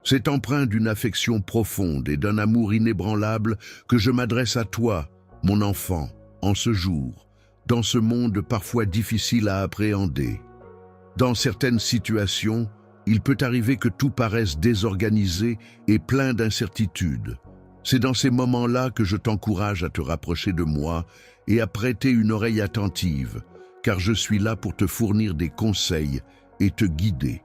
C'est empreint d'une affection profonde et d'un amour inébranlable que je m'adresse à toi, mon enfant, en ce jour, dans ce monde parfois difficile à appréhender. Dans certaines situations, il peut arriver que tout paraisse désorganisé et plein d'incertitudes. C'est dans ces moments-là que je t'encourage à te rapprocher de moi et à prêter une oreille attentive, car je suis là pour te fournir des conseils et te guider.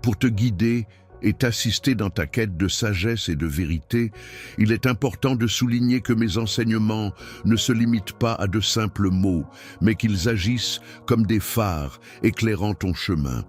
Pour te guider et t'assister dans ta quête de sagesse et de vérité, il est important de souligner que mes enseignements ne se limitent pas à de simples mots, mais qu'ils agissent comme des phares éclairant ton chemin.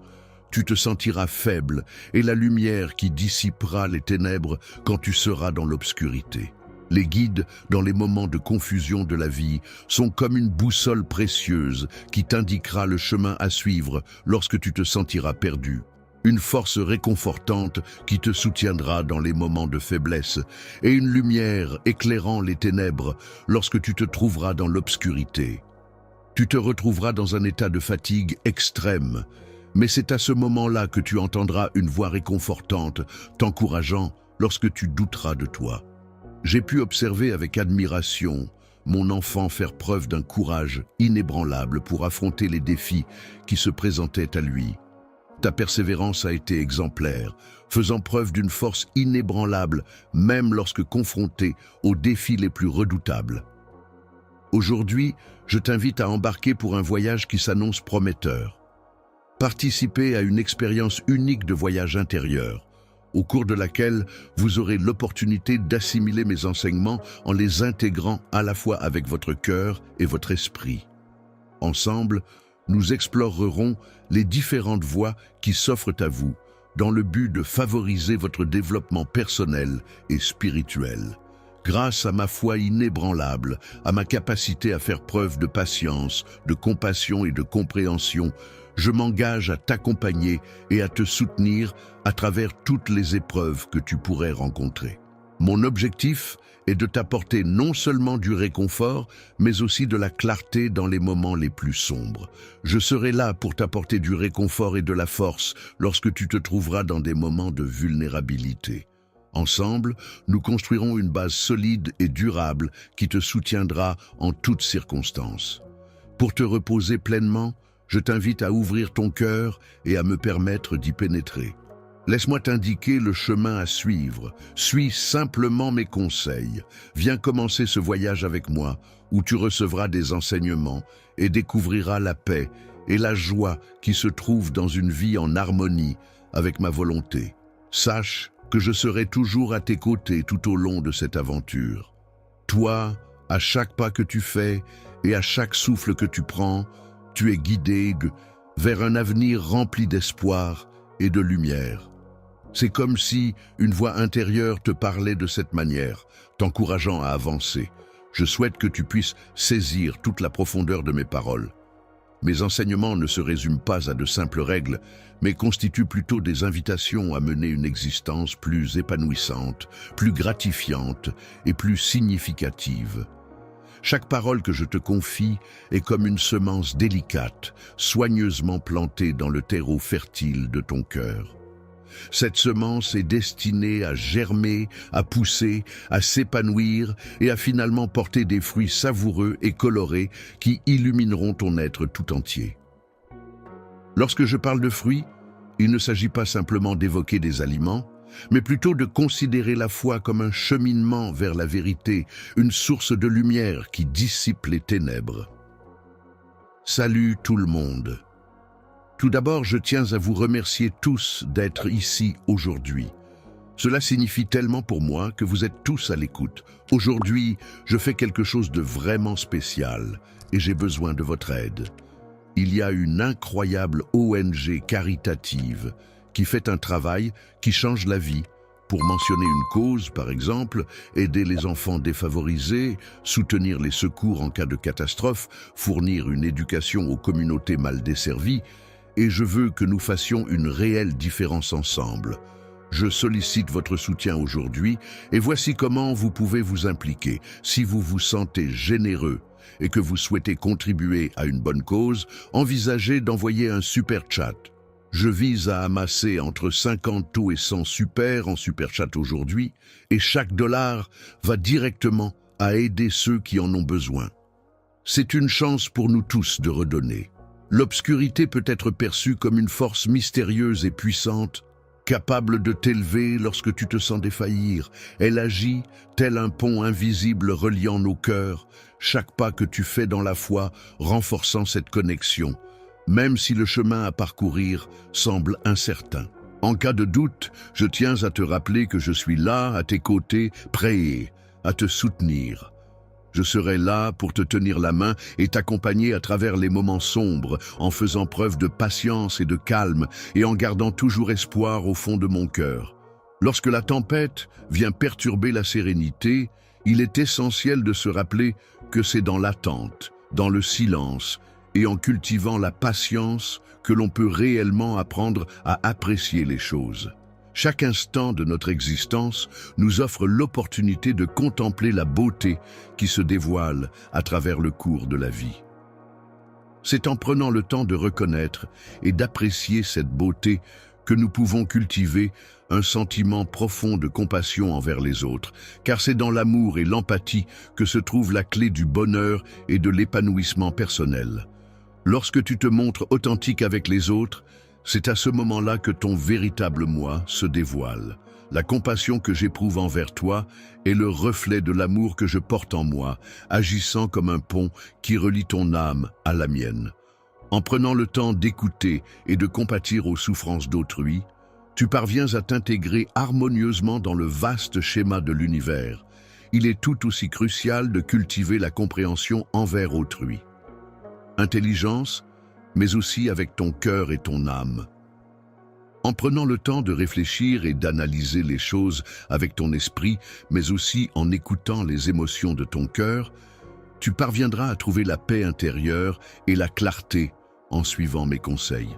Tu te sentiras faible et la lumière qui dissipera les ténèbres quand tu seras dans l'obscurité. Les guides, dans les moments de confusion de la vie, sont comme une boussole précieuse qui t'indiquera le chemin à suivre lorsque tu te sentiras perdu. Une force réconfortante qui te soutiendra dans les moments de faiblesse et une lumière éclairant les ténèbres lorsque tu te trouveras dans l'obscurité. Tu te retrouveras dans un état de fatigue extrême, mais c'est à ce moment-là que tu entendras une voix réconfortante t'encourageant lorsque tu douteras de toi. J'ai pu observer avec admiration mon enfant faire preuve d'un courage inébranlable pour affronter les défis qui se présentaient à lui. Ta persévérance a été exemplaire, faisant preuve d'une force inébranlable, même lorsque confronté aux défis les plus redoutables. Aujourd'hui, je t'invite à embarquer pour un voyage qui s'annonce prometteur. Participer à une expérience unique de voyage intérieur, au cours de laquelle vous aurez l'opportunité d'assimiler mes enseignements en les intégrant à la fois avec votre cœur et votre esprit. Ensemble, nous explorerons les différentes voies qui s'offrent à vous dans le but de favoriser votre développement personnel et spirituel. Grâce à ma foi inébranlable, à ma capacité à faire preuve de patience, de compassion et de compréhension, je m'engage à t'accompagner et à te soutenir à travers toutes les épreuves que tu pourrais rencontrer. Mon objectif est de t'apporter non seulement du réconfort, mais aussi de la clarté dans les moments les plus sombres. Je serai là pour t'apporter du réconfort et de la force lorsque tu te trouveras dans des moments de vulnérabilité. Ensemble, nous construirons une base solide et durable qui te soutiendra en toutes circonstances. Pour te reposer pleinement, je t'invite à ouvrir ton cœur et à me permettre d'y pénétrer. Laisse-moi t'indiquer le chemin à suivre. Suis simplement mes conseils. Viens commencer ce voyage avec moi, où tu recevras des enseignements et découvriras la paix et la joie qui se trouvent dans une vie en harmonie avec ma volonté. Sache que je serai toujours à tes côtés tout au long de cette aventure. Toi, à chaque pas que tu fais et à chaque souffle que tu prends, tu es guidé vers un avenir rempli d'espoir et de lumière. C'est comme si une voix intérieure te parlait de cette manière, t'encourageant à avancer. Je souhaite que tu puisses saisir toute la profondeur de mes paroles. Mes enseignements ne se résument pas à de simples règles, mais constituent plutôt des invitations à mener une existence plus épanouissante, plus gratifiante et plus significative. Chaque parole que je te confie est comme une semence délicate, soigneusement plantée dans le terreau fertile de ton cœur. Cette semence est destinée à germer, à pousser, à s'épanouir et à finalement porter des fruits savoureux et colorés qui illumineront ton être tout entier. Lorsque je parle de fruits, il ne s'agit pas simplement d'évoquer des aliments, mais plutôt de considérer la foi comme un cheminement vers la vérité, une source de lumière qui dissipe les ténèbres. Salut tout le monde! Tout d'abord, je tiens à vous remercier tous d'être ici aujourd'hui. Cela signifie tellement pour moi que vous êtes tous à l'écoute. Aujourd'hui, je fais quelque chose de vraiment spécial et j'ai besoin de votre aide. Il y a une incroyable ONG caritative qui fait un travail qui change la vie. Pour mentionner une cause, par exemple, aider les enfants défavorisés, soutenir les secours en cas de catastrophe, fournir une éducation aux communautés mal desservies, et je veux que nous fassions une réelle différence ensemble. Je sollicite votre soutien aujourd'hui et voici comment vous pouvez vous impliquer. Si vous vous sentez généreux et que vous souhaitez contribuer à une bonne cause, envisagez d'envoyer un super chat. Je vise à amasser entre 50 taux et 100 super en super chat aujourd'hui, et chaque dollar va directement à aider ceux qui en ont besoin. C'est une chance pour nous tous de redonner. L'obscurité peut être perçue comme une force mystérieuse et puissante, capable de t'élever lorsque tu te sens défaillir. Elle agit tel un pont invisible reliant nos cœurs, chaque pas que tu fais dans la foi renforçant cette connexion, même si le chemin à parcourir semble incertain. En cas de doute, je tiens à te rappeler que je suis là, à tes côtés, prêt à te soutenir. Je serai là pour te tenir la main et t'accompagner à travers les moments sombres, en faisant preuve de patience et de calme et en gardant toujours espoir au fond de mon cœur. Lorsque la tempête vient perturber la sérénité, il est essentiel de se rappeler que c'est dans l'attente, dans le silence et en cultivant la patience que l'on peut réellement apprendre à apprécier les choses. Chaque instant de notre existence nous offre l'opportunité de contempler la beauté qui se dévoile à travers le cours de la vie. C'est en prenant le temps de reconnaître et d'apprécier cette beauté que nous pouvons cultiver un sentiment profond de compassion envers les autres, car c'est dans l'amour et l'empathie que se trouve la clé du bonheur et de l'épanouissement personnel. Lorsque tu te montres authentique avec les autres, c'est à ce moment-là que ton véritable moi se dévoile. La compassion que j'éprouve envers toi est le reflet de l'amour que je porte en moi, agissant comme un pont qui relie ton âme à la mienne. En prenant le temps d'écouter et de compatir aux souffrances d'autrui, tu parviens à t'intégrer harmonieusement dans le vaste schéma de l'univers. Il est tout aussi crucial de cultiver la compréhension envers autrui. Intelligence, mais aussi avec ton cœur et ton âme. En prenant le temps de réfléchir et d'analyser les choses avec ton esprit, mais aussi en écoutant les émotions de ton cœur, tu parviendras à trouver la paix intérieure et la clarté en suivant mes conseils.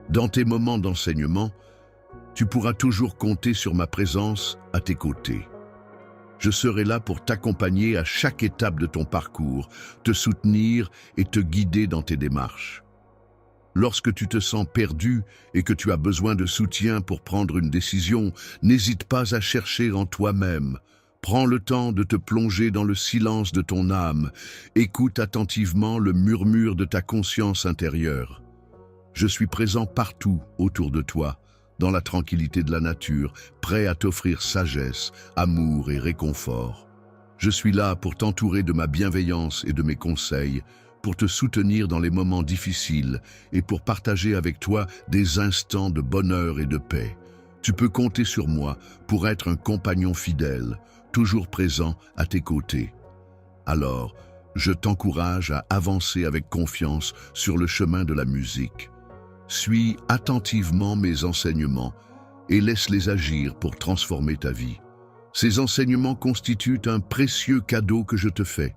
Dans tes moments d'enseignement, tu pourras toujours compter sur ma présence à tes côtés. Je serai là pour t'accompagner à chaque étape de ton parcours, te soutenir et te guider dans tes démarches. Lorsque tu te sens perdu et que tu as besoin de soutien pour prendre une décision, n'hésite pas à chercher en toi-même. Prends le temps de te plonger dans le silence de ton âme. Écoute attentivement le murmure de ta conscience intérieure. Je suis présent partout autour de toi, dans la tranquillité de la nature, prêt à t'offrir sagesse, amour et réconfort. Je suis là pour t'entourer de ma bienveillance et de mes conseils, pour te soutenir dans les moments difficiles et pour partager avec toi des instants de bonheur et de paix. Tu peux compter sur moi pour être un compagnon fidèle, toujours présent à tes côtés. Alors, je t'encourage à avancer avec confiance sur le chemin de la musique. Suis attentivement mes enseignements et laisse-les agir pour transformer ta vie. Ces enseignements constituent un précieux cadeau que je te fais.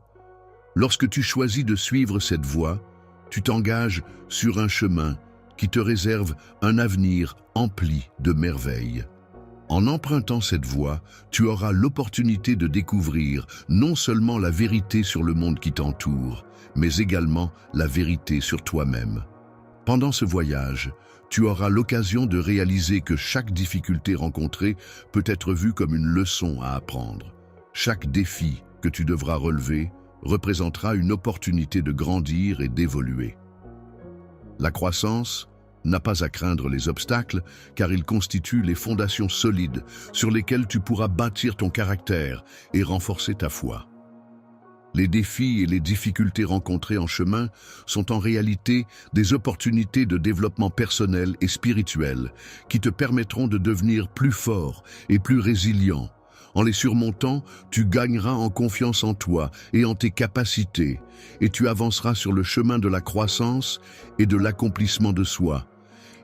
Lorsque tu choisis de suivre cette voie, tu t'engages sur un chemin qui te réserve un avenir empli de merveilles. En empruntant cette voie, tu auras l'opportunité de découvrir non seulement la vérité sur le monde qui t'entoure, mais également la vérité sur toi-même. Pendant ce voyage, tu auras l'occasion de réaliser que chaque difficulté rencontrée peut être vue comme une leçon à apprendre. Chaque défi que tu devras relever représentera une opportunité de grandir et d'évoluer. La croissance n'a pas à craindre les obstacles, car ils constituent les fondations solides sur lesquelles tu pourras bâtir ton caractère et renforcer ta foi. Les défis et les difficultés rencontrées en chemin sont en réalité des opportunités de développement personnel et spirituel qui te permettront de devenir plus fort et plus résilient. En les surmontant, tu gagneras en confiance en toi et en tes capacités, et tu avanceras sur le chemin de la croissance et de l'accomplissement de soi.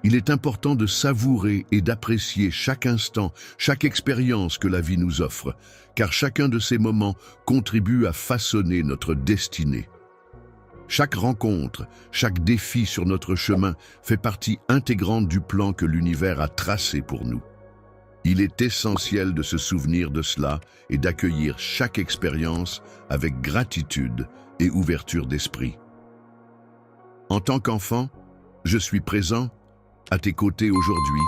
Il est important de savourer et d'apprécier chaque instant, chaque expérience que la vie nous offre, car chacun de ces moments contribue à façonner notre destinée. Chaque rencontre, chaque défi sur notre chemin fait partie intégrante du plan que l'univers a tracé pour nous. Il est essentiel de se souvenir de cela et d'accueillir chaque expérience avec gratitude, avec gratitude et ouverture d'esprit. En tant qu'enfant, je suis présent, à tes côtés aujourd'hui,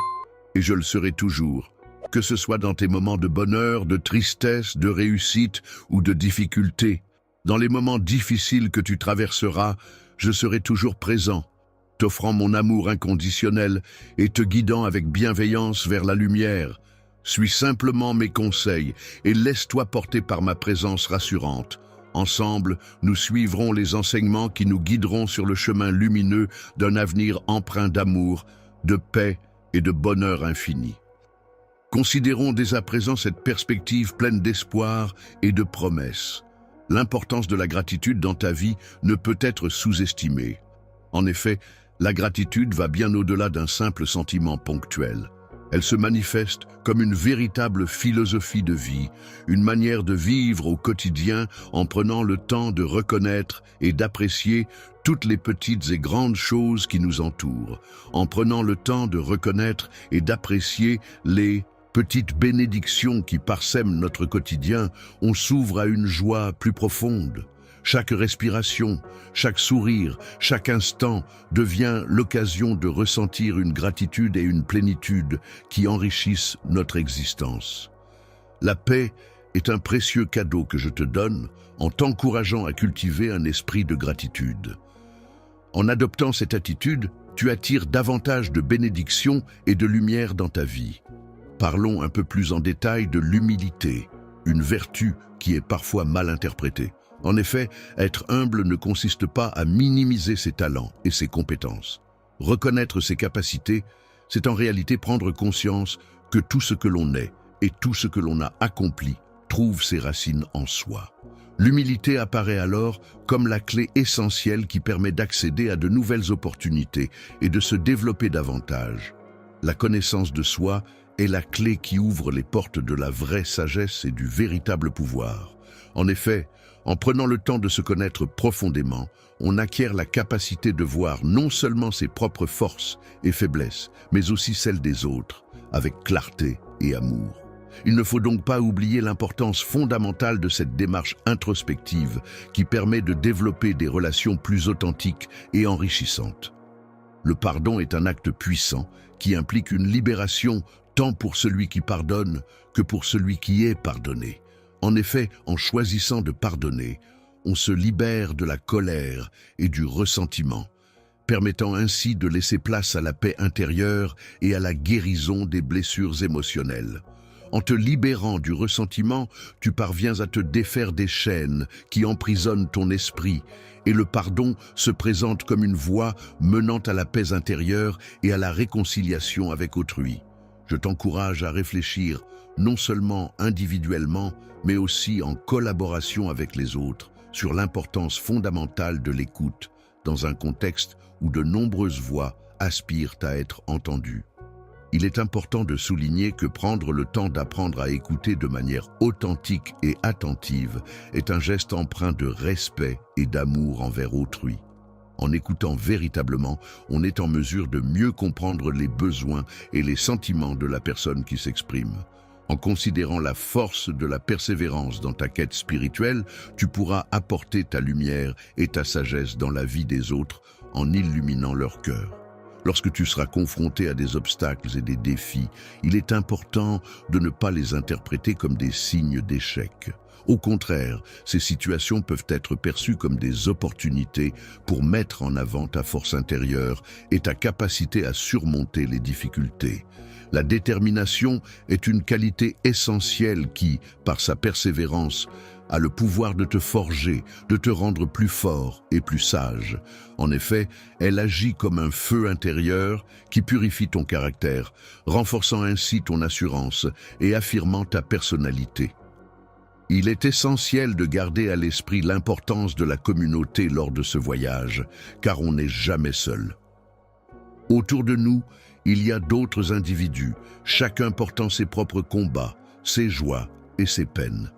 et je le serai toujours, que ce soit dans tes moments de bonheur, de tristesse, de réussite ou de difficulté. Dans les moments difficiles que tu traverseras, je serai toujours présent, t'offrant mon amour inconditionnel et te guidant avec bienveillance vers la lumière. Suis simplement mes conseils et laisse-toi porter par ma présence rassurante. Ensemble, nous suivrons les enseignements qui nous guideront sur le chemin lumineux d'un avenir empreint d'amour, de paix et de bonheur infini. Considérons dès à présent cette perspective pleine d'espoir et de promesses. L'importance de la gratitude dans ta vie ne peut être sous-estimée. En effet, la gratitude va bien au-delà d'un simple sentiment ponctuel. Elle se manifeste comme une véritable philosophie de vie, une manière de vivre au quotidien en prenant le temps de reconnaître et d'apprécier toutes les petites et grandes choses qui nous entourent, en prenant le temps de reconnaître et d'apprécier les petites bénédictions qui parsèment notre quotidien, on s'ouvre à une joie plus profonde. Chaque respiration, chaque sourire, chaque instant devient l'occasion de ressentir une gratitude et une plénitude qui enrichissent notre existence. La paix est un précieux cadeau que je te donne en t'encourageant à cultiver un esprit de gratitude. En adoptant cette attitude, tu attires davantage de bénédictions et de lumière dans ta vie. Parlons un peu plus en détail de l'humilité, une vertu qui est parfois mal interprétée. En effet, être humble ne consiste pas à minimiser ses talents et ses compétences. Reconnaître ses capacités, c'est en réalité prendre conscience que tout ce que l'on est et tout ce que l'on a accompli trouve ses racines en soi. L'humilité apparaît alors comme la clé essentielle qui permet d'accéder à de nouvelles opportunités et de se développer davantage. La connaissance de soi est la clé qui ouvre les portes de la vraie sagesse et du véritable pouvoir. En effet, en prenant le temps de se connaître profondément, on acquiert la capacité de voir non seulement ses propres forces et faiblesses, mais aussi celles des autres, avec clarté et amour. Il ne faut donc pas oublier l'importance fondamentale de cette démarche introspective qui permet de développer des relations plus authentiques et enrichissantes. Le pardon est un acte puissant qui implique une libération tant pour celui qui pardonne que pour celui qui est pardonné. En effet, en choisissant de pardonner, on se libère de la colère et du ressentiment, permettant ainsi de laisser place à la paix intérieure et à la guérison des blessures émotionnelles. En te libérant du ressentiment, tu parviens à te défaire des chaînes qui emprisonnent ton esprit, et le pardon se présente comme une voie menant à la paix intérieure et à la réconciliation avec autrui. Je t'encourage à réfléchir non seulement individuellement, mais aussi en collaboration avec les autres, sur l'importance fondamentale de l'écoute, dans un contexte où de nombreuses voix aspirent à être entendues. Il est important de souligner que prendre le temps d'apprendre à écouter de manière authentique et attentive est un geste empreint de respect et d'amour envers autrui. En écoutant véritablement, on est en mesure de mieux comprendre les besoins et les sentiments de la personne qui s'exprime. En considérant la force de la persévérance dans ta quête spirituelle, tu pourras apporter ta lumière et ta sagesse dans la vie des autres en illuminant leur cœur. Lorsque tu seras confronté à des obstacles et des défis, il est important de ne pas les interpréter comme des signes d'échec. Au contraire, ces situations peuvent être perçues comme des opportunités pour mettre en avant ta force intérieure et ta capacité à surmonter les difficultés. La détermination est une qualité essentielle qui, par sa persévérance, a le pouvoir de te forger, de te rendre plus fort et plus sage. En effet, elle agit comme un feu intérieur qui purifie ton caractère, renforçant ainsi ton assurance et affirmant ta personnalité. Il est essentiel de garder à l'esprit l'importance de la communauté lors de ce voyage, car on n'est jamais seul. Autour de nous, il y a d'autres individus, chacun portant ses propres combats, ses joies et ses peines.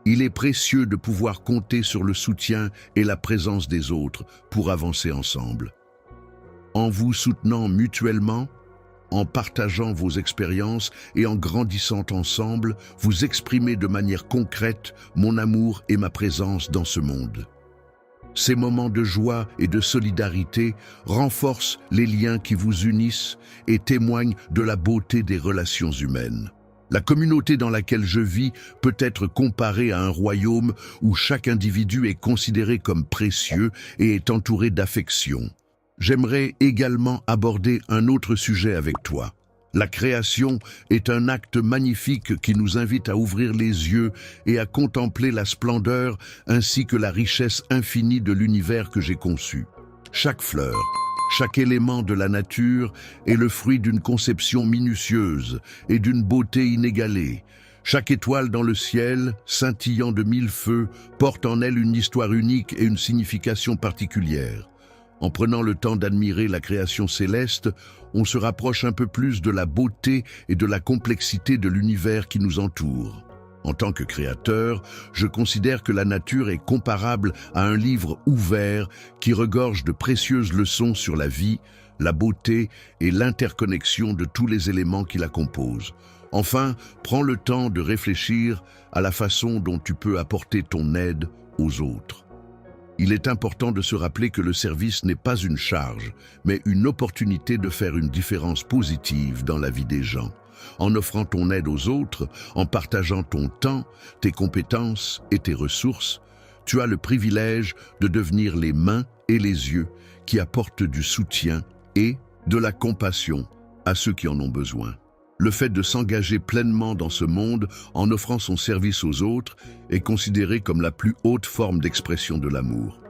Il est précieux de pouvoir compter sur le soutien et la présence des autres pour avancer ensemble. En vous soutenant mutuellement, en partageant vos expériences et en grandissant ensemble, vous exprimez de manière concrète mon amour et ma présence dans ce monde. Ces moments de joie et de solidarité renforcent les liens qui vous unissent et témoignent de la beauté des relations humaines. La communauté dans laquelle je vis peut être comparée à un royaume où chaque individu est considéré comme précieux et est entouré d'affection. J'aimerais également aborder un autre sujet avec toi. La création est un acte magnifique qui nous invite à ouvrir les yeux et à contempler la splendeur ainsi que la richesse infinie de l'univers que j'ai conçu. Chaque fleur, chaque élément de la nature est le fruit d'une conception minutieuse et d'une beauté inégalée. Chaque étoile dans le ciel, scintillant de mille feux, porte en elle une histoire unique et une signification particulière. En prenant le temps d'admirer la création céleste, on se rapproche un peu plus de la beauté et de la complexité de l'univers qui nous entoure. En tant que créateur, je considère que la nature est comparable à un livre ouvert qui regorge de précieuses leçons sur la vie, la beauté et l'interconnexion de tous les éléments qui la composent. Enfin, prends le temps de réfléchir à la façon dont tu peux apporter ton aide aux autres. Il est important de se rappeler que le service n'est pas une charge, mais une opportunité de faire une différence positive dans la vie des gens. En offrant ton aide aux autres, en partageant ton temps, tes compétences et tes ressources, tu as le privilège de devenir les mains et les yeux qui apportent du soutien et de la compassion à ceux qui en ont besoin. Le fait de s'engager pleinement dans ce monde en offrant son service aux autres est considéré comme la plus haute forme d'expression de l'amour.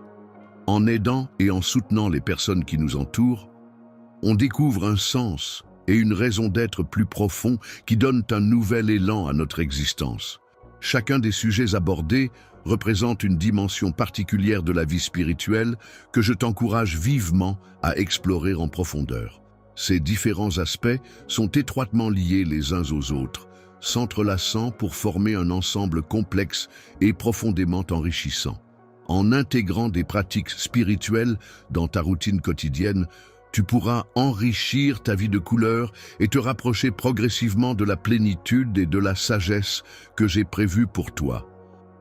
En aidant et en soutenant les personnes qui nous entourent, on découvre un sens et une raison d'être plus profond qui donnent un nouvel élan à notre existence. Chacun des sujets abordés représente une dimension particulière de la vie spirituelle que je t'encourage vivement à explorer en profondeur. Ces différents aspects sont étroitement liés les uns aux autres, s'entrelaçant pour former un ensemble complexe et profondément enrichissant. En intégrant des pratiques spirituelles dans ta routine quotidienne, tu pourras enrichir ta vie de couleurs et te rapprocher progressivement de la plénitude et de la sagesse que j'ai prévues pour toi.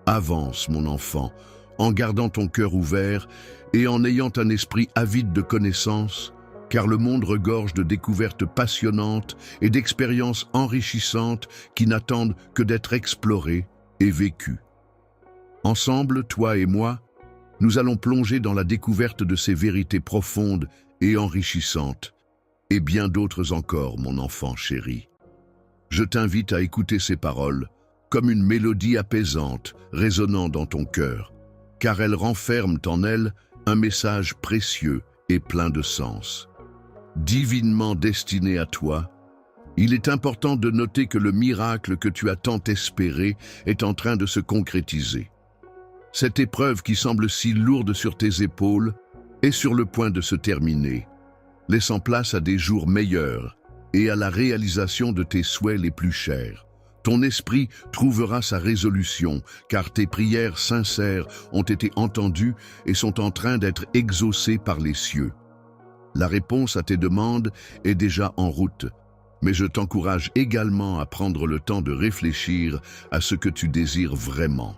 Avance, mon enfant, en gardant ton cœur ouvert et en ayant un esprit avide de connaissances, car le monde regorge de découvertes passionnantes et d'expériences enrichissantes qui n'attendent que d'être explorées et vécues. Ensemble, toi et moi, nous allons plonger dans la découverte de ces vérités profondes et enrichissantes, et bien d'autres encore, mon enfant chéri. Je t'invite à écouter ces paroles comme une mélodie apaisante résonnant dans ton cœur, car elles renferment en elles un message précieux et plein de sens. Divinement destiné à toi, il est important de noter que le miracle que tu as tant espéré est en train de se concrétiser. Cette épreuve qui semble si lourde sur tes épaules est sur le point de se terminer, laissant place à des jours meilleurs et à la réalisation de tes souhaits les plus chers. Ton esprit trouvera sa résolution, car tes prières sincères ont été entendues et sont en train d'être exaucées par les cieux. La réponse à tes demandes est déjà en route, mais je t'encourage également à prendre le temps de réfléchir à ce que tu désires vraiment.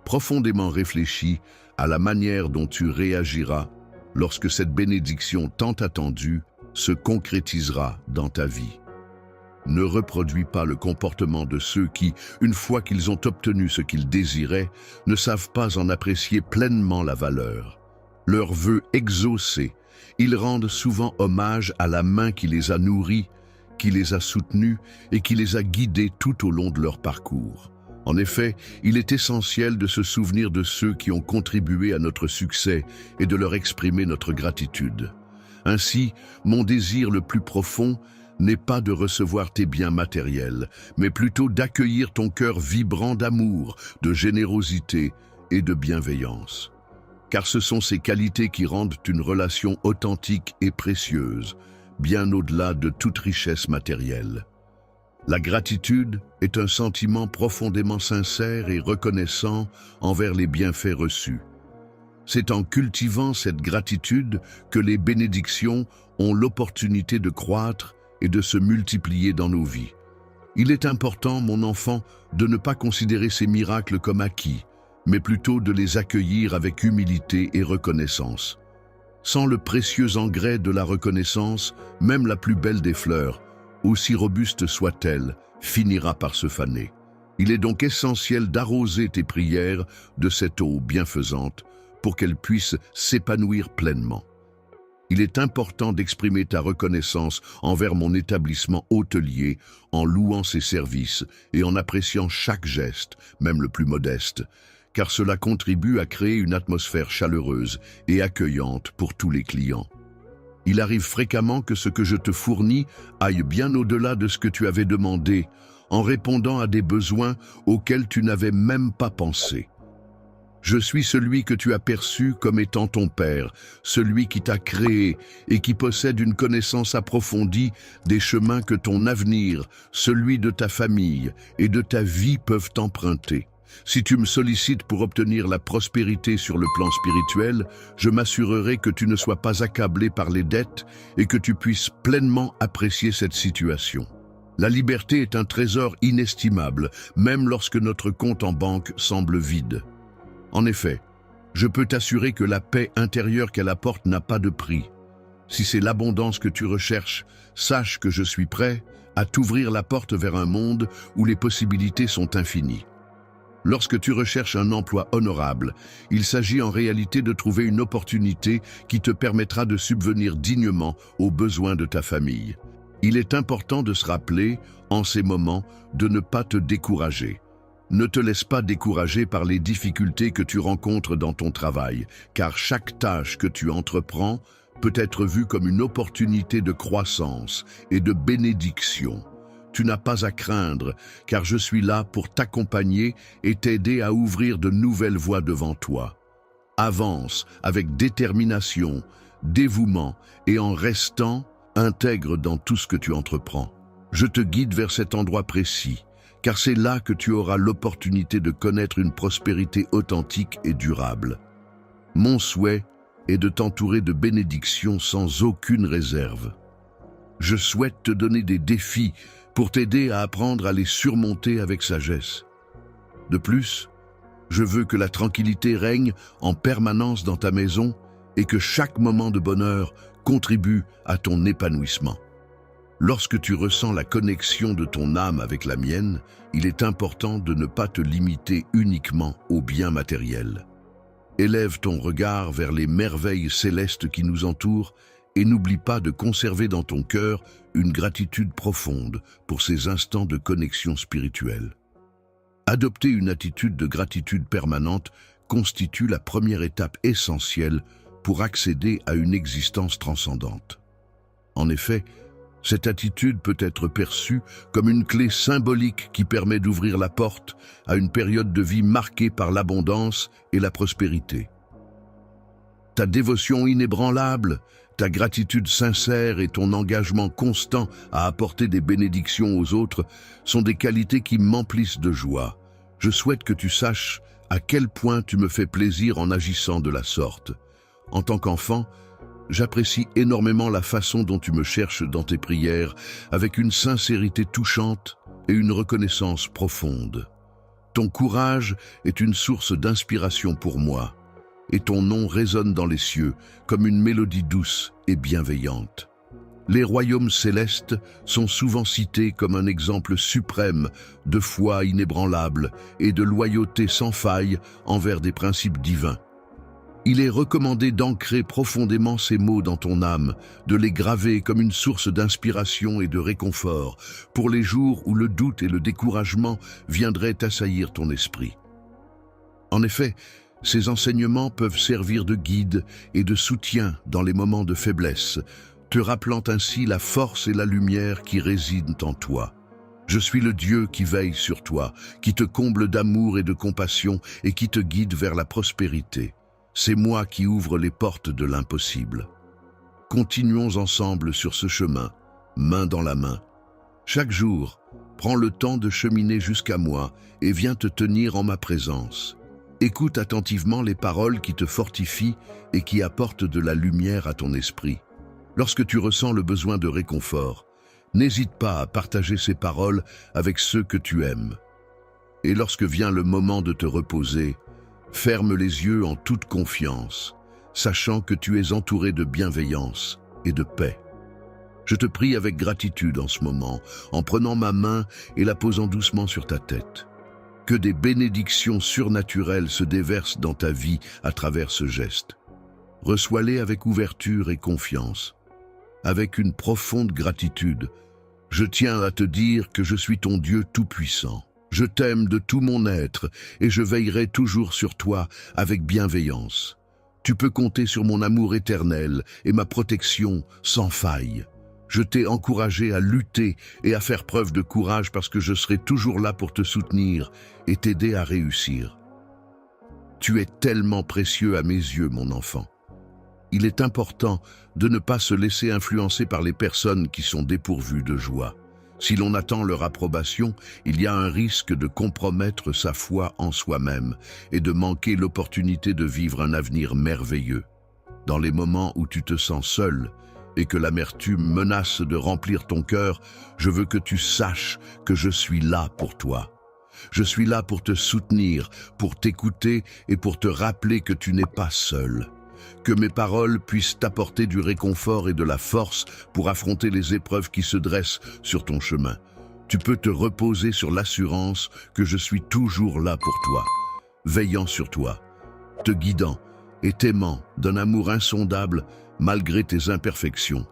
Profondément réfléchis à la manière dont tu réagiras lorsque cette bénédiction tant attendue se concrétisera dans ta vie. Ne reproduis pas le comportement de ceux qui, une fois qu'ils ont obtenu ce qu'ils désiraient, ne savent pas en apprécier pleinement la valeur. Leurs vœux exaucés, ils rendent souvent hommage à la main qui les a nourris, qui les a soutenus et qui les a guidés tout au long de leur parcours. En effet, il est essentiel de se souvenir de ceux qui ont contribué à notre succès et de leur exprimer notre gratitude. Ainsi, mon désir le plus profond n'est pas de recevoir tes biens matériels, mais plutôt d'accueillir ton cœur vibrant d'amour, de générosité et de bienveillance. Car ce sont ces qualités qui rendent une relation authentique et précieuse, bien au-delà de toute richesse matérielle. La gratitude est un sentiment profondément sincère et reconnaissant envers les bienfaits reçus. C'est en cultivant cette gratitude que les bénédictions ont l'opportunité de croître et de se multiplier dans nos vies. Il est important, mon enfant, de ne pas considérer ces miracles comme acquis, mais plutôt de les accueillir avec humilité et reconnaissance. Sans le précieux engrais de la reconnaissance, même la plus belle des fleurs, aussi robuste soit-elle, finira par se faner. Il est donc essentiel d'arroser tes prières de cette eau bienfaisante pour qu'elles puissent s'épanouir pleinement. Il est important d'exprimer ta reconnaissance envers mon établissement hôtelier en louant ses services et en appréciant chaque geste, même le plus modeste, car cela contribue à créer une atmosphère chaleureuse et accueillante pour tous les clients. Il arrive fréquemment que ce que je te fournis aille bien au-delà de ce que tu avais demandé, en répondant à des besoins auxquels tu n'avais même pas pensé. Je suis celui que tu as perçu comme étant ton Père, celui qui t'a créé et qui possède une connaissance approfondie des chemins que ton avenir, celui de ta famille et de ta vie peuvent emprunter. Si tu me sollicites pour obtenir la prospérité sur le plan spirituel, je m'assurerai que tu ne sois pas accablé par les dettes et que tu puisses pleinement apprécier cette situation. La liberté est un trésor inestimable, même lorsque notre compte en banque semble vide. En effet, je peux t'assurer que la paix intérieure qu'elle apporte n'a pas de prix. Si c'est l'abondance que tu recherches, sache que je suis prêt à t'ouvrir la porte vers un monde où les possibilités sont infinies. Lorsque tu recherches un emploi honorable, il s'agit en réalité de trouver une opportunité qui te permettra de subvenir dignement aux besoins de ta famille. Il est important de se rappeler, en ces moments, de ne pas te décourager. Ne te laisse pas décourager par les difficultés que tu rencontres dans ton travail, car chaque tâche que tu entreprends peut être vue comme une opportunité de croissance et de bénédiction. Tu n'as pas à craindre, car je suis là pour t'accompagner et t'aider à ouvrir de nouvelles voies devant toi. Avance avec détermination, dévouement et en restant intègre dans tout ce que tu entreprends. Je te guide vers cet endroit précis, car c'est là que tu auras l'opportunité de connaître une prospérité authentique et durable. Mon souhait est de t'entourer de bénédictions sans aucune réserve. Je souhaite te donner des défis pour t'aider à apprendre à les surmonter avec sagesse. De plus, je veux que la tranquillité règne en permanence dans ta maison et que chaque moment de bonheur contribue à ton épanouissement. Lorsque tu ressens la connexion de ton âme avec la mienne, il est important de ne pas te limiter uniquement aux biens matériels. Élève ton regard vers les merveilles célestes qui nous entourent et n'oublie pas de conserver dans ton cœur une gratitude profonde pour ces instants de connexion spirituelle. Adopter une attitude de gratitude permanente constitue la première étape essentielle pour accéder à une existence transcendante. En effet, cette attitude peut être perçue comme une clé symbolique qui permet d'ouvrir la porte à une période de vie marquée par l'abondance et la prospérité. Ta dévotion inébranlable, ta gratitude sincère et ton engagement constant à apporter des bénédictions aux autres sont des qualités qui m'emplissent de joie. Je souhaite que tu saches à quel point tu me fais plaisir en agissant de la sorte. En tant qu'enfant, j'apprécie énormément la façon dont tu me cherches dans tes prières, avec une sincérité touchante et une reconnaissance profonde. Ton courage est une source d'inspiration pour moi, et ton nom résonne dans les cieux comme une mélodie douce et bienveillante. Les royaumes célestes sont souvent cités comme un exemple suprême de foi inébranlable et de loyauté sans faille envers des principes divins. Il est recommandé d'ancrer profondément ces mots dans ton âme, de les graver comme une source d'inspiration et de réconfort pour les jours où le doute et le découragement viendraient assaillir ton esprit. En effet, ces enseignements peuvent servir de guide et de soutien dans les moments de faiblesse, te rappelant ainsi la force et la lumière qui résident en toi. Je suis le Dieu qui veille sur toi, qui te comble d'amour et de compassion et qui te guide vers la prospérité. C'est moi qui ouvre les portes de l'impossible. Continuons ensemble sur ce chemin, main dans la main. Chaque jour, prends le temps de cheminer jusqu'à moi et viens te tenir en ma présence. Écoute attentivement les paroles qui te fortifient et qui apportent de la lumière à ton esprit. Lorsque tu ressens le besoin de réconfort, n'hésite pas à partager ces paroles avec ceux que tu aimes. Et lorsque vient le moment de te reposer, Ferme les yeux en toute confiance, sachant que tu es entouré de bienveillance et de paix. Je te prie avec gratitude en ce moment, en prenant ma main et la posant doucement sur ta tête. Que des bénédictions surnaturelles se déversent dans ta vie à travers ce geste. Reçois-les avec ouverture et confiance. Avec une profonde gratitude, je tiens à te dire que je suis ton Dieu tout-puissant. Je t'aime de tout mon être et je veillerai toujours sur toi avec bienveillance. Tu peux compter sur mon amour éternel et ma protection sans faille. Je t'ai encouragé à lutter et à faire preuve de courage parce que je serai toujours là pour te soutenir et t'aider à réussir. Tu es tellement précieux à mes yeux, mon enfant. Il est important de ne pas se laisser influencer par les personnes qui sont dépourvues de joie. Si l'on attend leur approbation, il y a un risque de compromettre sa foi en soi-même et de manquer l'opportunité de vivre un avenir merveilleux. Dans les moments où tu te sens seul et que l'amertume menace de remplir ton cœur, je veux que tu saches que je suis là pour toi. Je suis là pour te soutenir, pour t'écouter et pour te rappeler que tu n'es pas seul. Que mes paroles puissent t'apporter du réconfort et de la force pour affronter les épreuves qui se dressent sur ton chemin. Tu peux te reposer sur l'assurance que je suis toujours là pour toi, veillant sur toi, te guidant et t'aimant d'un amour insondable malgré tes imperfections.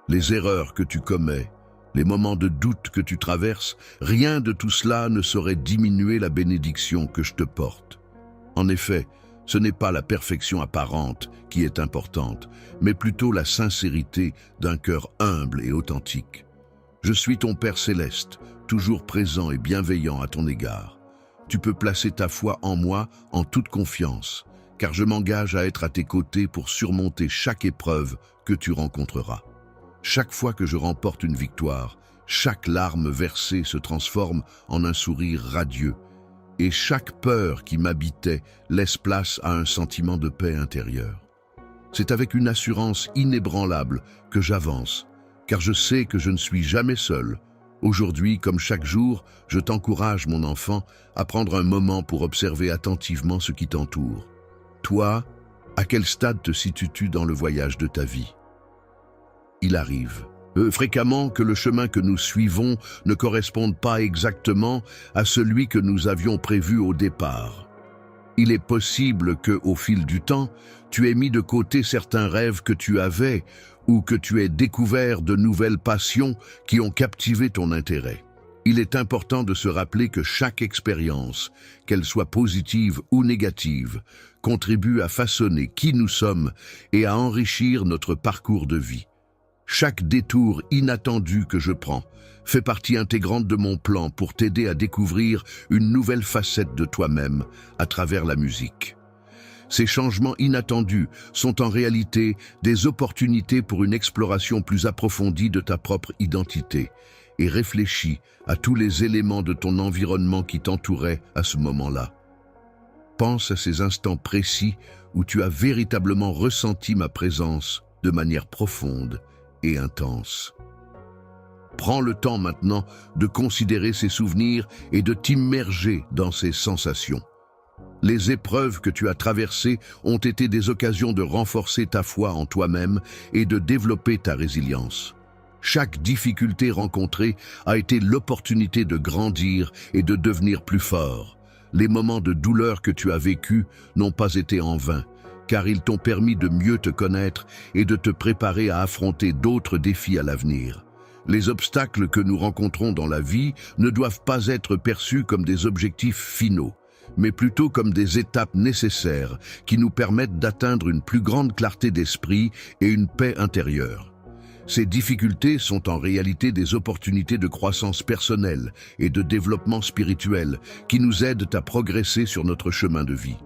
Les erreurs que tu commets, les moments de doute que tu traverses, rien de tout cela ne saurait diminuer la bénédiction que je te porte. En effet, ce n'est pas la perfection apparente qui est importante, mais plutôt la sincérité d'un cœur humble et authentique. Je suis ton Père céleste, toujours présent et bienveillant à ton égard. Tu peux placer ta foi en moi en toute confiance, car je m'engage à être à tes côtés pour surmonter chaque épreuve que tu rencontreras. Chaque fois que je remporte une victoire, chaque larme versée se transforme en un sourire radieux, et chaque peur qui m'habitait laisse place à un sentiment de paix intérieure. C'est avec une assurance inébranlable que j'avance, car je sais que je ne suis jamais seul. Aujourd'hui, comme chaque jour, je t'encourage, mon enfant, à prendre un moment pour observer attentivement ce qui t'entoure. Toi, à quel stade te situes-tu dans le voyage de ta vie? Il arrive fréquemment que le chemin que nous suivons ne corresponde pas exactement à celui que nous avions prévu au départ. Il est possible que, au fil du temps, tu aies mis de côté certains rêves que tu avais ou que tu aies découvert de nouvelles passions qui ont captivé ton intérêt. Il est important de se rappeler que chaque expérience, qu'elle soit positive ou négative, contribue à façonner qui nous sommes et à enrichir notre parcours de vie. Chaque détour inattendu que je prends fait partie intégrante de mon plan pour t'aider à découvrir une nouvelle facette de toi-même à travers la musique. Ces changements inattendus sont en réalité des opportunités pour une exploration plus approfondie de ta propre identité et réfléchis à tous les éléments de ton environnement qui t'entouraient à ce moment-là. Pense à ces instants précis où tu as véritablement ressenti ma présence de manière profonde et intense. Prends le temps maintenant de considérer ces souvenirs et de t'immerger dans ces sensations. Les épreuves que tu as traversées ont été des occasions de renforcer ta foi en toi-même et de développer ta résilience. Chaque difficulté rencontrée a été l'opportunité de grandir et de devenir plus fort. Les moments de douleur que tu as vécus n'ont pas été en vain, car ils t'ont permis de mieux te connaître et de te préparer à affronter d'autres défis à l'avenir. Les obstacles que nous rencontrons dans la vie ne doivent pas être perçus comme des objectifs finaux, mais plutôt comme des étapes nécessaires qui nous permettent d'atteindre une plus grande clarté d'esprit et une paix intérieure. Ces difficultés sont en réalité des opportunités de croissance personnelle et de développement spirituel qui nous aident à progresser sur notre chemin de vie.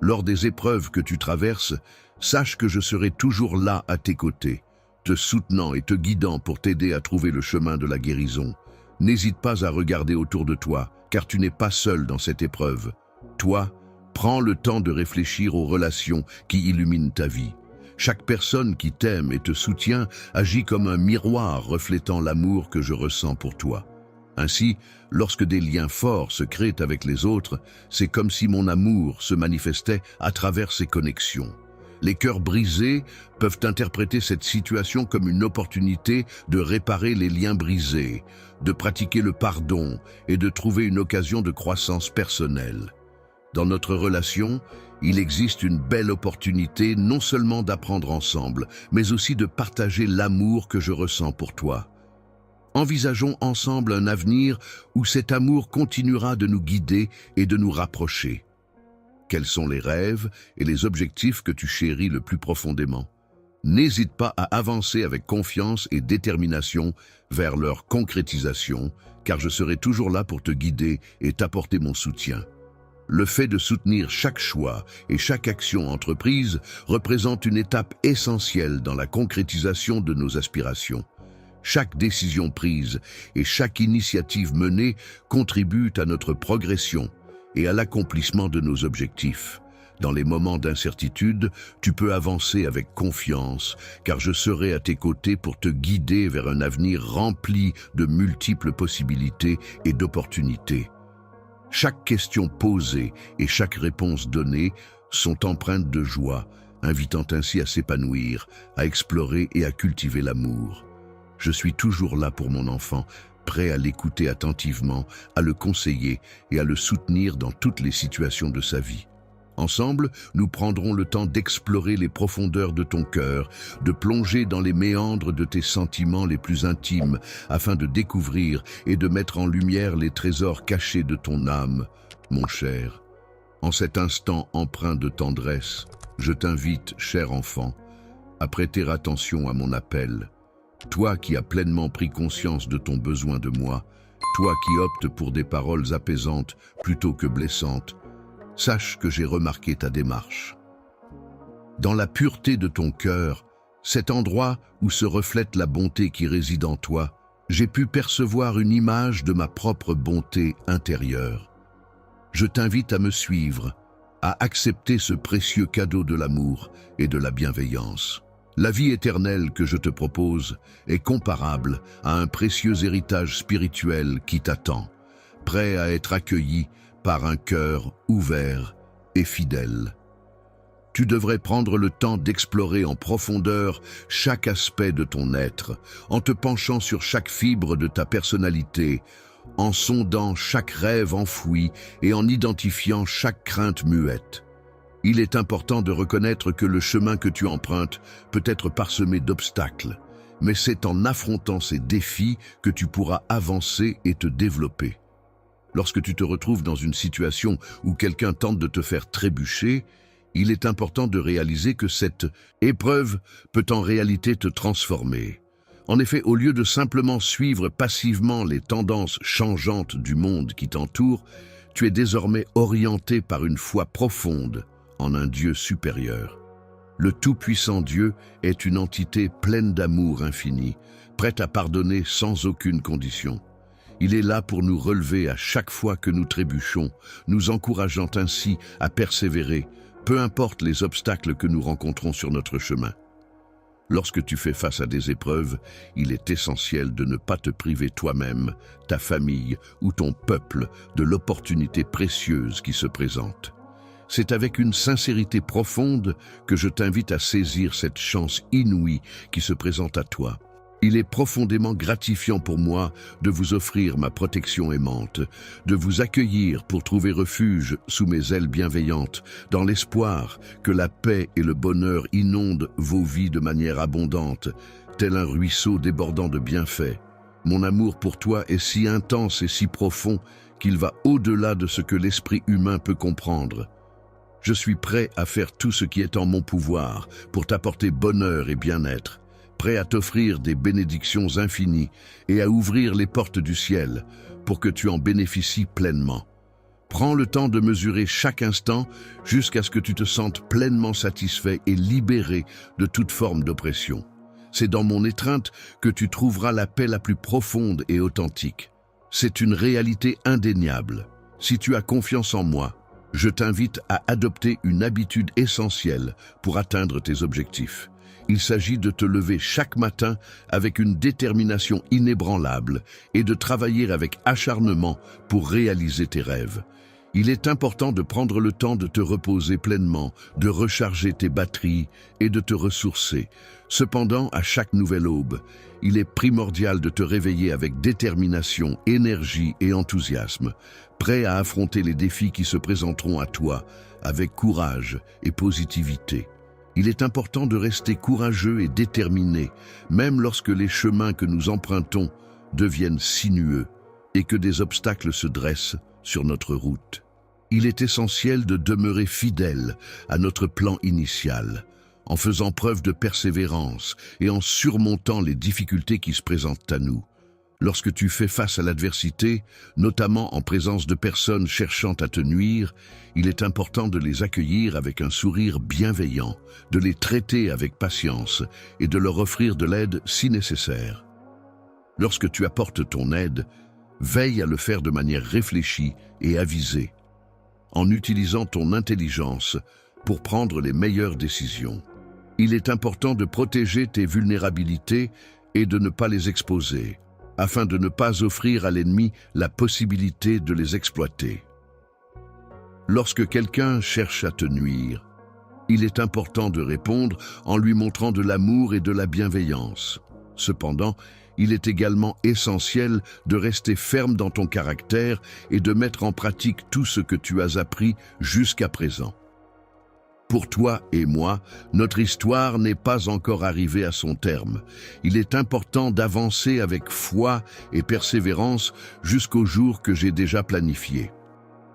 Lors des épreuves que tu traverses, sache que je serai toujours là à tes côtés, te soutenant et te guidant pour t'aider à trouver le chemin de la guérison. N'hésite pas à regarder autour de toi, car tu n'es pas seul dans cette épreuve. Toi, prends le temps de réfléchir aux relations qui illuminent ta vie. Chaque personne qui t'aime et te soutient agit comme un miroir reflétant l'amour que je ressens pour toi. Ainsi, lorsque des liens forts se créent avec les autres, c'est comme si mon amour se manifestait à travers ces connexions. Les cœurs brisés peuvent interpréter cette situation comme une opportunité de réparer les liens brisés, de pratiquer le pardon et de trouver une occasion de croissance personnelle. Dans notre relation, il existe une belle opportunité non seulement d'apprendre ensemble, mais aussi de partager l'amour que je ressens pour toi. Envisageons ensemble un avenir où cet amour continuera de nous guider et de nous rapprocher. Quels sont les rêves et les objectifs que tu chéris le plus profondément? N'hésite pas à avancer avec confiance et détermination vers leur concrétisation, car je serai toujours là pour te guider et t'apporter mon soutien. Le fait de soutenir chaque choix et chaque action entreprise représente une étape essentielle dans la concrétisation de nos aspirations. Chaque décision prise et chaque initiative menée contribuent à notre progression et à l'accomplissement de nos objectifs. Dans les moments d'incertitude, tu peux avancer avec confiance, car je serai à tes côtés pour te guider vers un avenir rempli de multiples possibilités et d'opportunités. Chaque question posée et chaque réponse donnée sont empreintes de joie, invitant ainsi à s'épanouir, à explorer et à cultiver l'amour. Je suis toujours là pour mon enfant, prêt à l'écouter attentivement, à le conseiller et à le soutenir dans toutes les situations de sa vie. Ensemble, nous prendrons le temps d'explorer les profondeurs de ton cœur, de plonger dans les méandres de tes sentiments les plus intimes, afin de découvrir et de mettre en lumière les trésors cachés de ton âme, mon cher. En cet instant empreint de tendresse, je t'invite, cher enfant, à prêter attention à mon appel. Toi qui as pleinement pris conscience de ton besoin de moi, toi qui optes pour des paroles apaisantes plutôt que blessantes, sache que j'ai remarqué ta démarche. Dans la pureté de ton cœur, cet endroit où se reflète la bonté qui réside en toi, j'ai pu percevoir une image de ma propre bonté intérieure. Je t'invite à me suivre, à accepter ce précieux cadeau de l'amour et de la bienveillance. La vie éternelle que je te propose est comparable à un précieux héritage spirituel qui t'attend, prêt à être accueilli par un cœur ouvert et fidèle. Tu devrais prendre le temps d'explorer en profondeur chaque aspect de ton être, en te penchant sur chaque fibre de ta personnalité, en sondant chaque rêve enfoui et en identifiant chaque crainte muette. Il est important de reconnaître que le chemin que tu empruntes peut être parsemé d'obstacles, mais c'est en affrontant ces défis que tu pourras avancer et te développer. Lorsque tu te retrouves dans une situation où quelqu'un tente de te faire trébucher, il est important de réaliser que cette épreuve peut en réalité te transformer. En effet, au lieu de simplement suivre passivement les tendances changeantes du monde qui t'entoure, tu es désormais orienté par une foi profonde en un Dieu supérieur. Le tout-puissant Dieu est une entité pleine d'amour infini, prête à pardonner sans aucune condition. Il est là pour nous relever à chaque fois que nous trébuchons, nous encourageant ainsi à persévérer, peu importe les obstacles que nous rencontrons sur notre chemin. Lorsque tu fais face à des épreuves, il est essentiel de ne pas te priver toi-même, ta famille ou ton peuple de l'opportunité précieuse qui se présente. C'est avec une sincérité profonde que je t'invite à saisir cette chance inouïe qui se présente à toi. Il est profondément gratifiant pour moi de vous offrir ma protection aimante, de vous accueillir pour trouver refuge sous mes ailes bienveillantes, dans l'espoir que la paix et le bonheur inondent vos vies de manière abondante, tel un ruisseau débordant de bienfaits. Mon amour pour toi est si intense et si profond qu'il va au-delà de ce que l'esprit humain peut comprendre. Je suis prêt à faire tout ce qui est en mon pouvoir pour t'apporter bonheur et bien-être, prêt à t'offrir des bénédictions infinies et à ouvrir les portes du ciel pour que tu en bénéficies pleinement. Prends le temps de mesurer chaque instant jusqu'à ce que tu te sentes pleinement satisfait et libéré de toute forme d'oppression. C'est dans mon étreinte que tu trouveras la paix la plus profonde et authentique. C'est une réalité indéniable. Si tu as confiance en moi, je t'invite à adopter une habitude essentielle pour atteindre tes objectifs. Il s'agit de te lever chaque matin avec une détermination inébranlable et de travailler avec acharnement pour réaliser tes rêves. Il est important de prendre le temps de te reposer pleinement, de recharger tes batteries et de te ressourcer. Cependant, à chaque nouvelle aube, il est primordial de te réveiller avec détermination, énergie et enthousiasme, prêt à affronter les défis qui se présenteront à toi avec courage et positivité. Il est important de rester courageux et déterminé, même lorsque les chemins que nous empruntons deviennent sinueux et que des obstacles se dressent sur notre route. Il est essentiel de demeurer fidèle à notre plan initial, en faisant preuve de persévérance et en surmontant les difficultés qui se présentent à nous. Lorsque tu fais face à l'adversité, notamment en présence de personnes cherchant à te nuire, il est important de les accueillir avec un sourire bienveillant, de les traiter avec patience et de leur offrir de l'aide si nécessaire. Lorsque tu apportes ton aide, veille à le faire de manière réfléchie et avisée, en utilisant ton intelligence pour prendre les meilleures décisions. Il est important de protéger tes vulnérabilités et de ne pas les exposer, afin de ne pas offrir à l'ennemi la possibilité de les exploiter. Lorsque quelqu'un cherche à te nuire, il est important de répondre en lui montrant de l'amour et de la bienveillance. Cependant, il est également essentiel de rester ferme dans ton caractère et de mettre en pratique tout ce que tu as appris jusqu'à présent. Pour toi et moi, notre histoire n'est pas encore arrivée à son terme. Il est important d'avancer avec foi et persévérance jusqu'au jour que j'ai déjà planifié.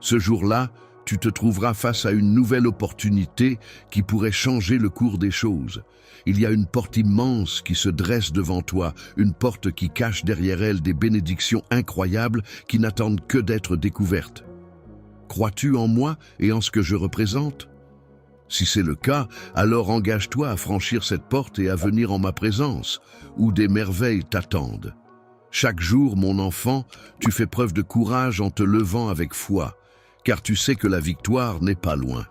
Ce jour-là, tu te trouveras face à une nouvelle opportunité qui pourrait changer le cours des choses. Il y a une porte immense qui se dresse devant toi, une porte qui cache derrière elle des bénédictions incroyables qui n'attendent que d'être découvertes. Crois-tu en moi et en ce que je représente ? Si c'est le cas, alors engage-toi à franchir cette porte et à venir en ma présence, où des merveilles t'attendent. Chaque jour, mon enfant, tu fais preuve de courage en te levant avec foi, car tu sais que la victoire n'est pas loin.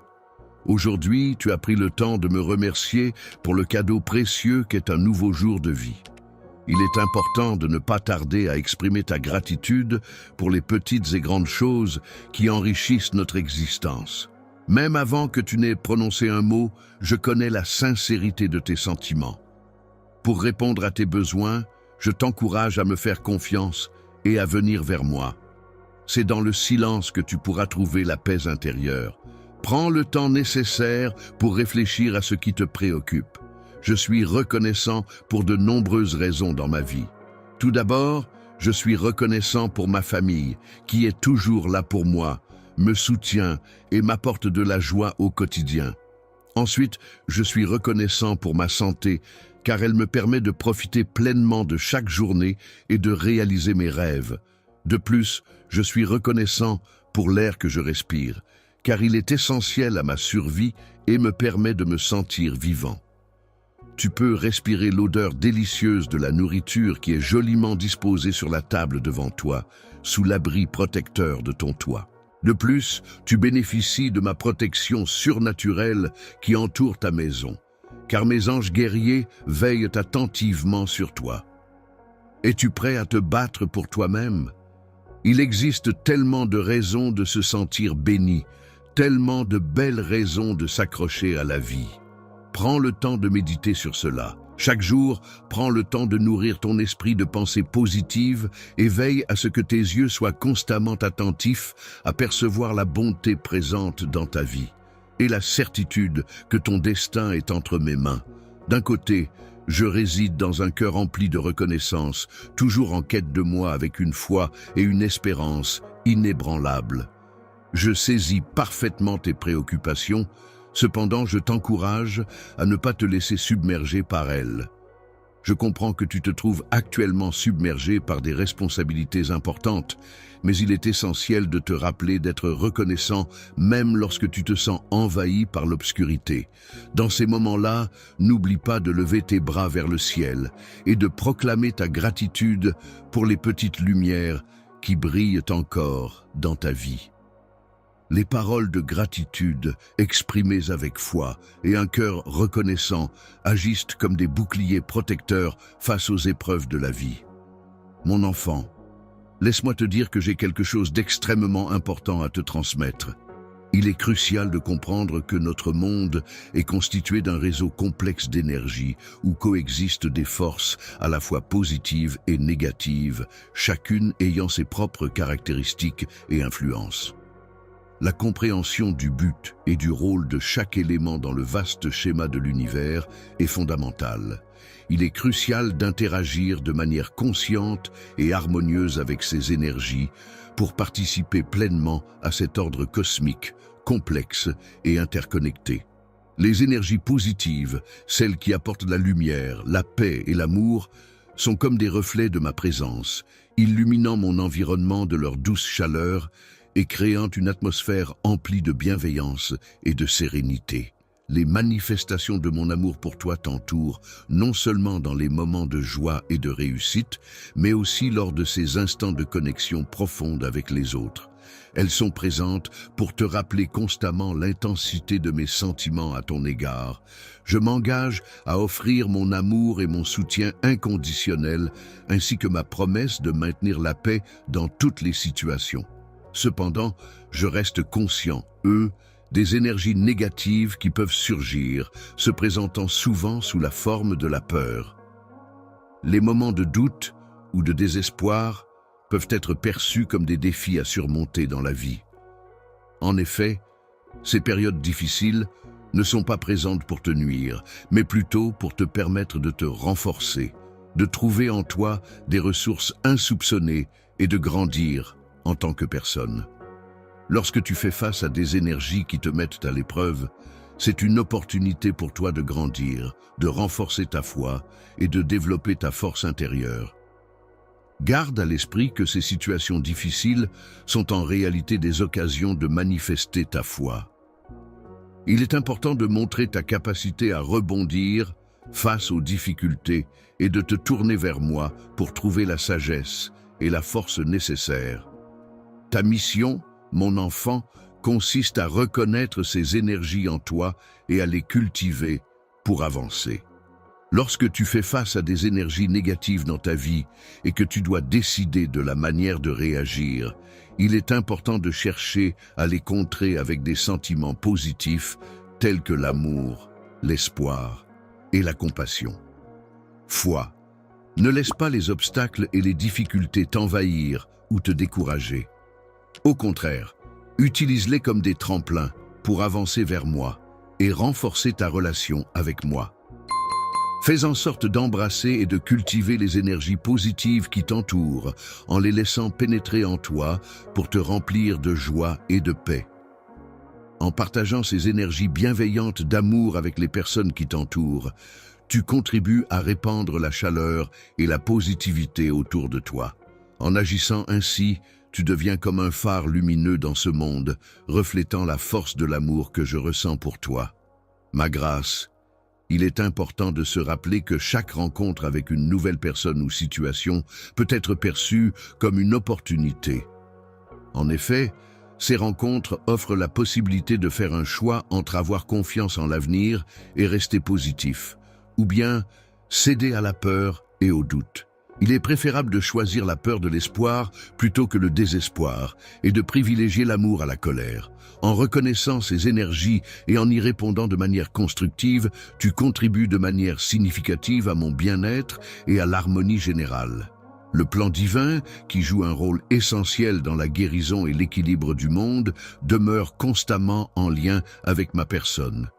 Aujourd'hui, tu as pris le temps de me remercier pour le cadeau précieux qu'est un nouveau jour de vie. Il est important de ne pas tarder à exprimer ta gratitude pour les petites et grandes choses qui enrichissent notre existence. Même avant que tu n'aies prononcé un mot, je connais la sincérité de tes sentiments. Pour répondre à tes besoins, je t'encourage à me faire confiance et à venir vers moi. C'est dans le silence que tu pourras trouver la paix intérieure. Prends le temps nécessaire pour réfléchir à ce qui te préoccupe. Je suis reconnaissant pour de nombreuses raisons dans ma vie. Tout d'abord, je suis reconnaissant pour ma famille, qui est toujours là pour moi, me soutient et m'apporte de la joie au quotidien. Ensuite, je suis reconnaissant pour ma santé, car elle me permet de profiter pleinement de chaque journée et de réaliser mes rêves. De plus, je suis reconnaissant pour l'air que je respire, car il est essentiel à ma survie et me permet de me sentir vivant. Tu peux respirer l'odeur délicieuse de la nourriture qui est joliment disposée sur la table devant toi, sous l'abri protecteur de ton toit. De plus, tu bénéficies de ma protection surnaturelle qui entoure ta maison, car mes anges guerriers veillent attentivement sur toi. Es-tu prêt à te battre pour toi-même? Il existe tellement de raisons de se sentir béni, tellement de belles raisons de s'accrocher à la vie. Prends le temps de méditer sur cela. Chaque jour, prends le temps de nourrir ton esprit de pensées positives et veille à ce que tes yeux soient constamment attentifs à percevoir la bonté présente dans ta vie et la certitude que ton destin est entre mes mains. D'un côté, je réside dans un cœur empli de reconnaissance, toujours en quête de moi avec une foi et une espérance inébranlables. Je saisis parfaitement tes préoccupations. Cependant, je t'encourage à ne pas te laisser submerger par elles. Je comprends que tu te trouves actuellement submergé par des responsabilités importantes, mais il est essentiel de te rappeler d'être reconnaissant même lorsque tu te sens envahi par l'obscurité. Dans ces moments-là, n'oublie pas de lever tes bras vers le ciel et de proclamer ta gratitude pour les petites lumières qui brillent encore dans ta vie. Les paroles de gratitude, exprimées avec foi et un cœur reconnaissant, agissent comme des boucliers protecteurs face aux épreuves de la vie. Mon enfant, laisse-moi te dire que j'ai quelque chose d'extrêmement important à te transmettre. Il est crucial de comprendre que notre monde est constitué d'un réseau complexe d'énergie où coexistent des forces à la fois positives et négatives, chacune ayant ses propres caractéristiques et influences. La compréhension du but et du rôle de chaque élément dans le vaste schéma de l'univers est fondamentale. Il est crucial d'interagir de manière consciente et harmonieuse avec ces énergies pour participer pleinement à cet ordre cosmique, complexe et interconnecté. Les énergies positives, celles qui apportent la lumière, la paix et l'amour, sont comme des reflets de ma présence, illuminant mon environnement de leur douce chaleur et créant une atmosphère emplie de bienveillance et de sérénité. Les manifestations de mon amour pour toi t'entourent, non seulement dans les moments de joie et de réussite, mais aussi lors de ces instants de connexion profonde avec les autres. Elles sont présentes pour te rappeler constamment l'intensité de mes sentiments à ton égard. Je m'engage à offrir mon amour et mon soutien inconditionnel, ainsi que ma promesse de maintenir la paix dans toutes les situations. Cependant, je reste conscient, des énergies négatives qui peuvent surgir, se présentant souvent sous la forme de la peur. Les moments de doute ou de désespoir peuvent être perçus comme des défis à surmonter dans la vie. En effet, ces périodes difficiles ne sont pas présentes pour te nuire, mais plutôt pour te permettre de te renforcer, de trouver en toi des ressources insoupçonnées et de grandir en tant que personne. Lorsque tu fais face à des énergies qui te mettent à l'épreuve, c'est une opportunité pour toi de grandir, de renforcer ta foi et de développer ta force intérieure. Garde à l'esprit que ces situations difficiles sont en réalité des occasions de manifester ta foi. Il est important de montrer ta capacité à rebondir face aux difficultés et de te tourner vers moi pour trouver la sagesse et la force nécessaires. Ta mission, mon enfant, consiste à reconnaître ces énergies en toi et à les cultiver pour avancer. Lorsque tu fais face à des énergies négatives dans ta vie et que tu dois décider de la manière de réagir, il est important de chercher à les contrer avec des sentiments positifs tels que l'amour, l'espoir et la compassion. Foi. Ne laisse pas les obstacles et les difficultés t'envahir ou te décourager. Au contraire, utilise-les comme des tremplins pour avancer vers moi et renforcer ta relation avec moi. Fais en sorte d'embrasser et de cultiver les énergies positives qui t'entourent en les laissant pénétrer en toi pour te remplir de joie et de paix. En partageant ces énergies bienveillantes d'amour avec les personnes qui t'entourent, tu contribues à répandre la chaleur et la positivité autour de toi. En agissant ainsi, tu deviens comme un phare lumineux dans ce monde, reflétant la force de l'amour que je ressens pour toi. Ma grâce, il est important de se rappeler que chaque rencontre avec une nouvelle personne ou situation peut être perçue comme une opportunité. En effet, ces rencontres offrent la possibilité de faire un choix entre avoir confiance en l'avenir et rester positif, ou bien céder à la peur et au doute. Il est préférable de choisir la peur de l'espoir plutôt que le désespoir et de privilégier l'amour à la colère. En reconnaissant ces énergies et en y répondant de manière constructive, tu contribues de manière significative à mon bien-être et à l'harmonie générale. Le plan divin, qui joue un rôle essentiel dans la guérison et l'équilibre du monde, demeure constamment en lien avec ma personne.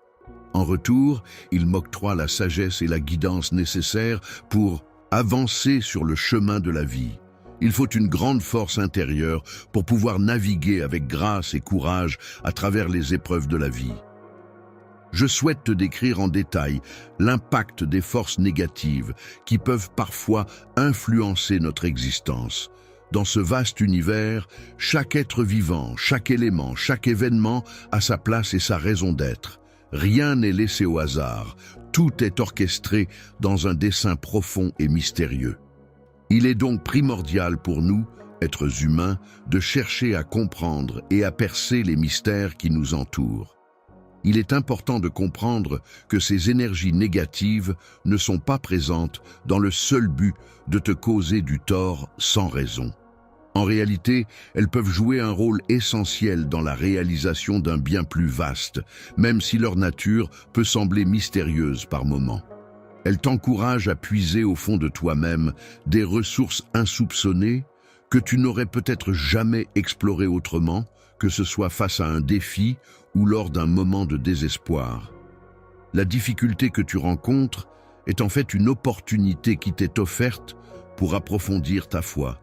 En retour, il m'octroie la sagesse et la guidance nécessaires pour avancer sur le chemin de la vie. Il faut une grande force intérieure pour pouvoir naviguer avec grâce et courage à travers les épreuves de la vie. Je souhaite te décrire en détail l'impact des forces négatives qui peuvent parfois influencer notre existence. Dans ce vaste univers, chaque être vivant, chaque élément, chaque événement a sa place et sa raison d'être. Rien n'est laissé au hasard, tout est orchestré dans un dessein profond et mystérieux. Il est donc primordial pour nous êtres humains, de chercher à comprendre et à percer les mystères qui nous entourent. Il est important de comprendre que ces énergies négatives ne sont pas présentes dans le seul but de te causer du tort sans raison. En réalité, elles peuvent jouer un rôle essentiel dans la réalisation d'un bien plus vaste, même si leur nature peut sembler mystérieuse par moments. Elles t'encouragent à puiser au fond de toi-même des ressources insoupçonnées que tu n'aurais peut-être jamais explorées autrement, que ce soit face à un défi ou lors d'un moment de désespoir. La difficulté que tu rencontres est en fait une opportunité qui t'est offerte pour approfondir ta foi,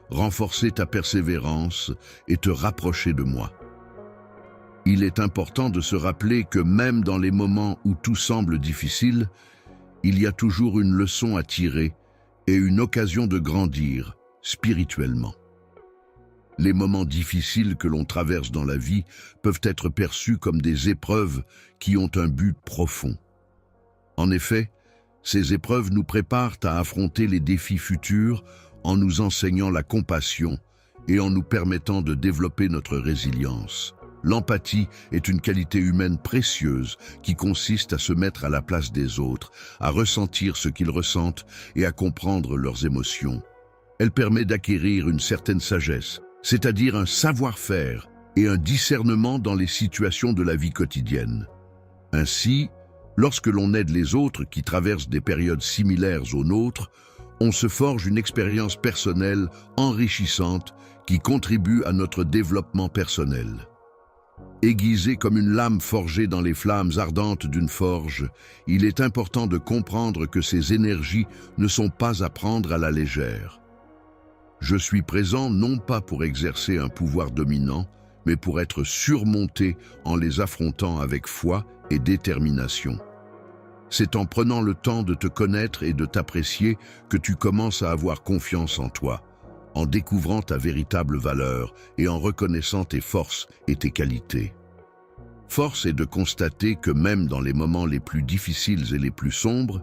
renforcer ta persévérance et te rapprocher de moi. Il est important de se rappeler que même dans les moments où tout semble difficile, il y a toujours une leçon à tirer et une occasion de grandir spirituellement. Les moments difficiles que l'on traverse dans la vie peuvent être perçus comme des épreuves qui ont un but profond. En effet, ces épreuves nous préparent à affronter les défis futurs en nous enseignant la compassion et en nous permettant de développer notre résilience. L'empathie est une qualité humaine précieuse qui consiste à se mettre à la place des autres, à ressentir ce qu'ils ressentent et à comprendre leurs émotions. Elle permet d'acquérir une certaine sagesse, c'est-à-dire un savoir-faire et un discernement dans les situations de la vie quotidienne. Ainsi, lorsque l'on aide les autres qui traversent des périodes similaires aux nôtres, on se forge une expérience personnelle enrichissante qui contribue à notre développement personnel. Aiguisé comme une lame forgée dans les flammes ardentes d'une forge, il est important de comprendre que ces énergies ne sont pas à prendre à la légère. Je suis présent non pas pour exercer un pouvoir dominant, mais pour être surmonté en les affrontant avec foi et détermination. C'est en prenant le temps de te connaître et de t'apprécier que tu commences à avoir confiance en toi, en découvrant ta véritable valeur et en reconnaissant tes forces et tes qualités. Force est de constater que même dans les moments les plus difficiles et les plus sombres,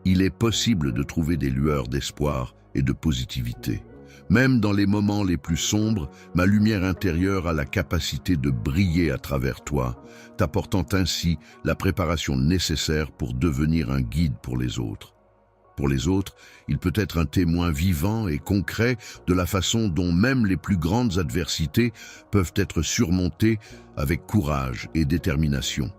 il est possible de trouver des lueurs d'espoir et de positivité. Même dans les moments les plus sombres, ma lumière intérieure a la capacité de briller à travers toi, t'apportant ainsi la préparation nécessaire pour devenir un guide pour les autres. Pour les autres, il peut être un témoin vivant et concret de la façon dont même les plus grandes adversités peuvent être surmontées avec courage et détermination.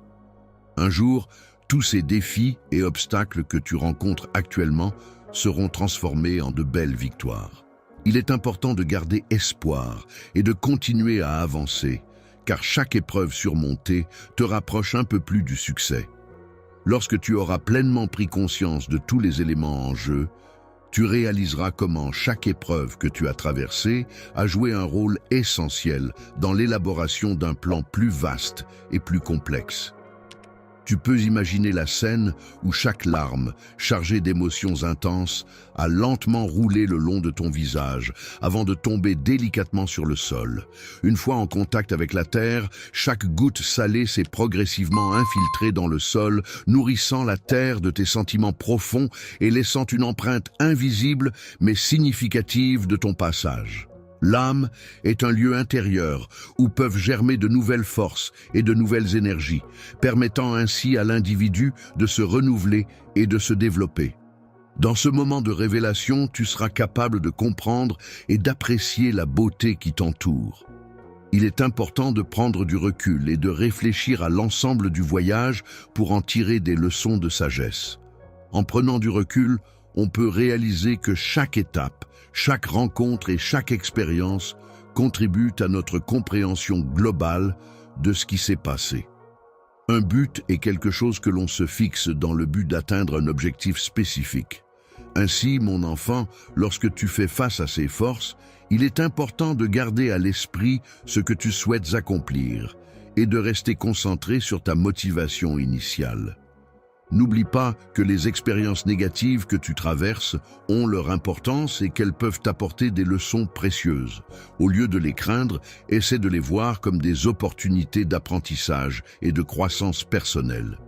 Un jour, tous ces défis et obstacles que tu rencontres actuellement seront transformés en de belles victoires. Il est important de garder espoir et de continuer à avancer, car chaque épreuve surmontée te rapproche un peu plus du succès. Lorsque tu auras pleinement pris conscience de tous les éléments en jeu, tu réaliseras comment chaque épreuve que tu as traversée a joué un rôle essentiel dans l'élaboration d'un plan plus vaste et plus complexe. Tu peux imaginer la scène où chaque larme, chargée d'émotions intenses, a lentement roulé le long de ton visage avant de tomber délicatement sur le sol. Une fois en contact avec la terre, chaque goutte salée s'est progressivement infiltrée dans le sol, nourrissant la terre de tes sentiments profonds et laissant une empreinte invisible mais significative de ton passage. L'âme est un lieu intérieur où peuvent germer de nouvelles forces et de nouvelles énergies, permettant ainsi à l'individu de se renouveler et de se développer. Dans ce moment de révélation, tu seras capable de comprendre et d'apprécier la beauté qui t'entoure. Il est important de prendre du recul et de réfléchir à l'ensemble du voyage pour en tirer des leçons de sagesse. En prenant du recul, on peut réaliser que chaque étape, chaque rencontre et chaque expérience contribuent à notre compréhension globale de ce qui s'est passé. Un but est quelque chose que l'on se fixe dans le but d'atteindre un objectif spécifique. Ainsi, mon enfant, lorsque tu fais face à ces forces, il est important de garder à l'esprit ce que tu souhaites accomplir et de rester concentré sur ta motivation initiale. N'oublie pas que les expériences négatives que tu traverses ont leur importance et qu'elles peuvent t'apporter des leçons précieuses. Au lieu de les craindre, essaie de les voir comme des opportunités d'apprentissage et de croissance personnelle.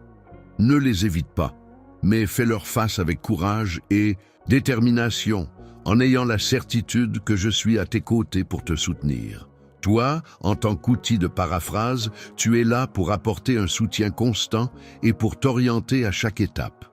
Ne les évite pas, mais fais-leur face avec courage et détermination, en ayant la certitude que je suis à tes côtés pour te soutenir. Toi, en tant qu'outil de paraphrase, tu es là pour apporter un soutien constant et pour t'orienter à chaque étape.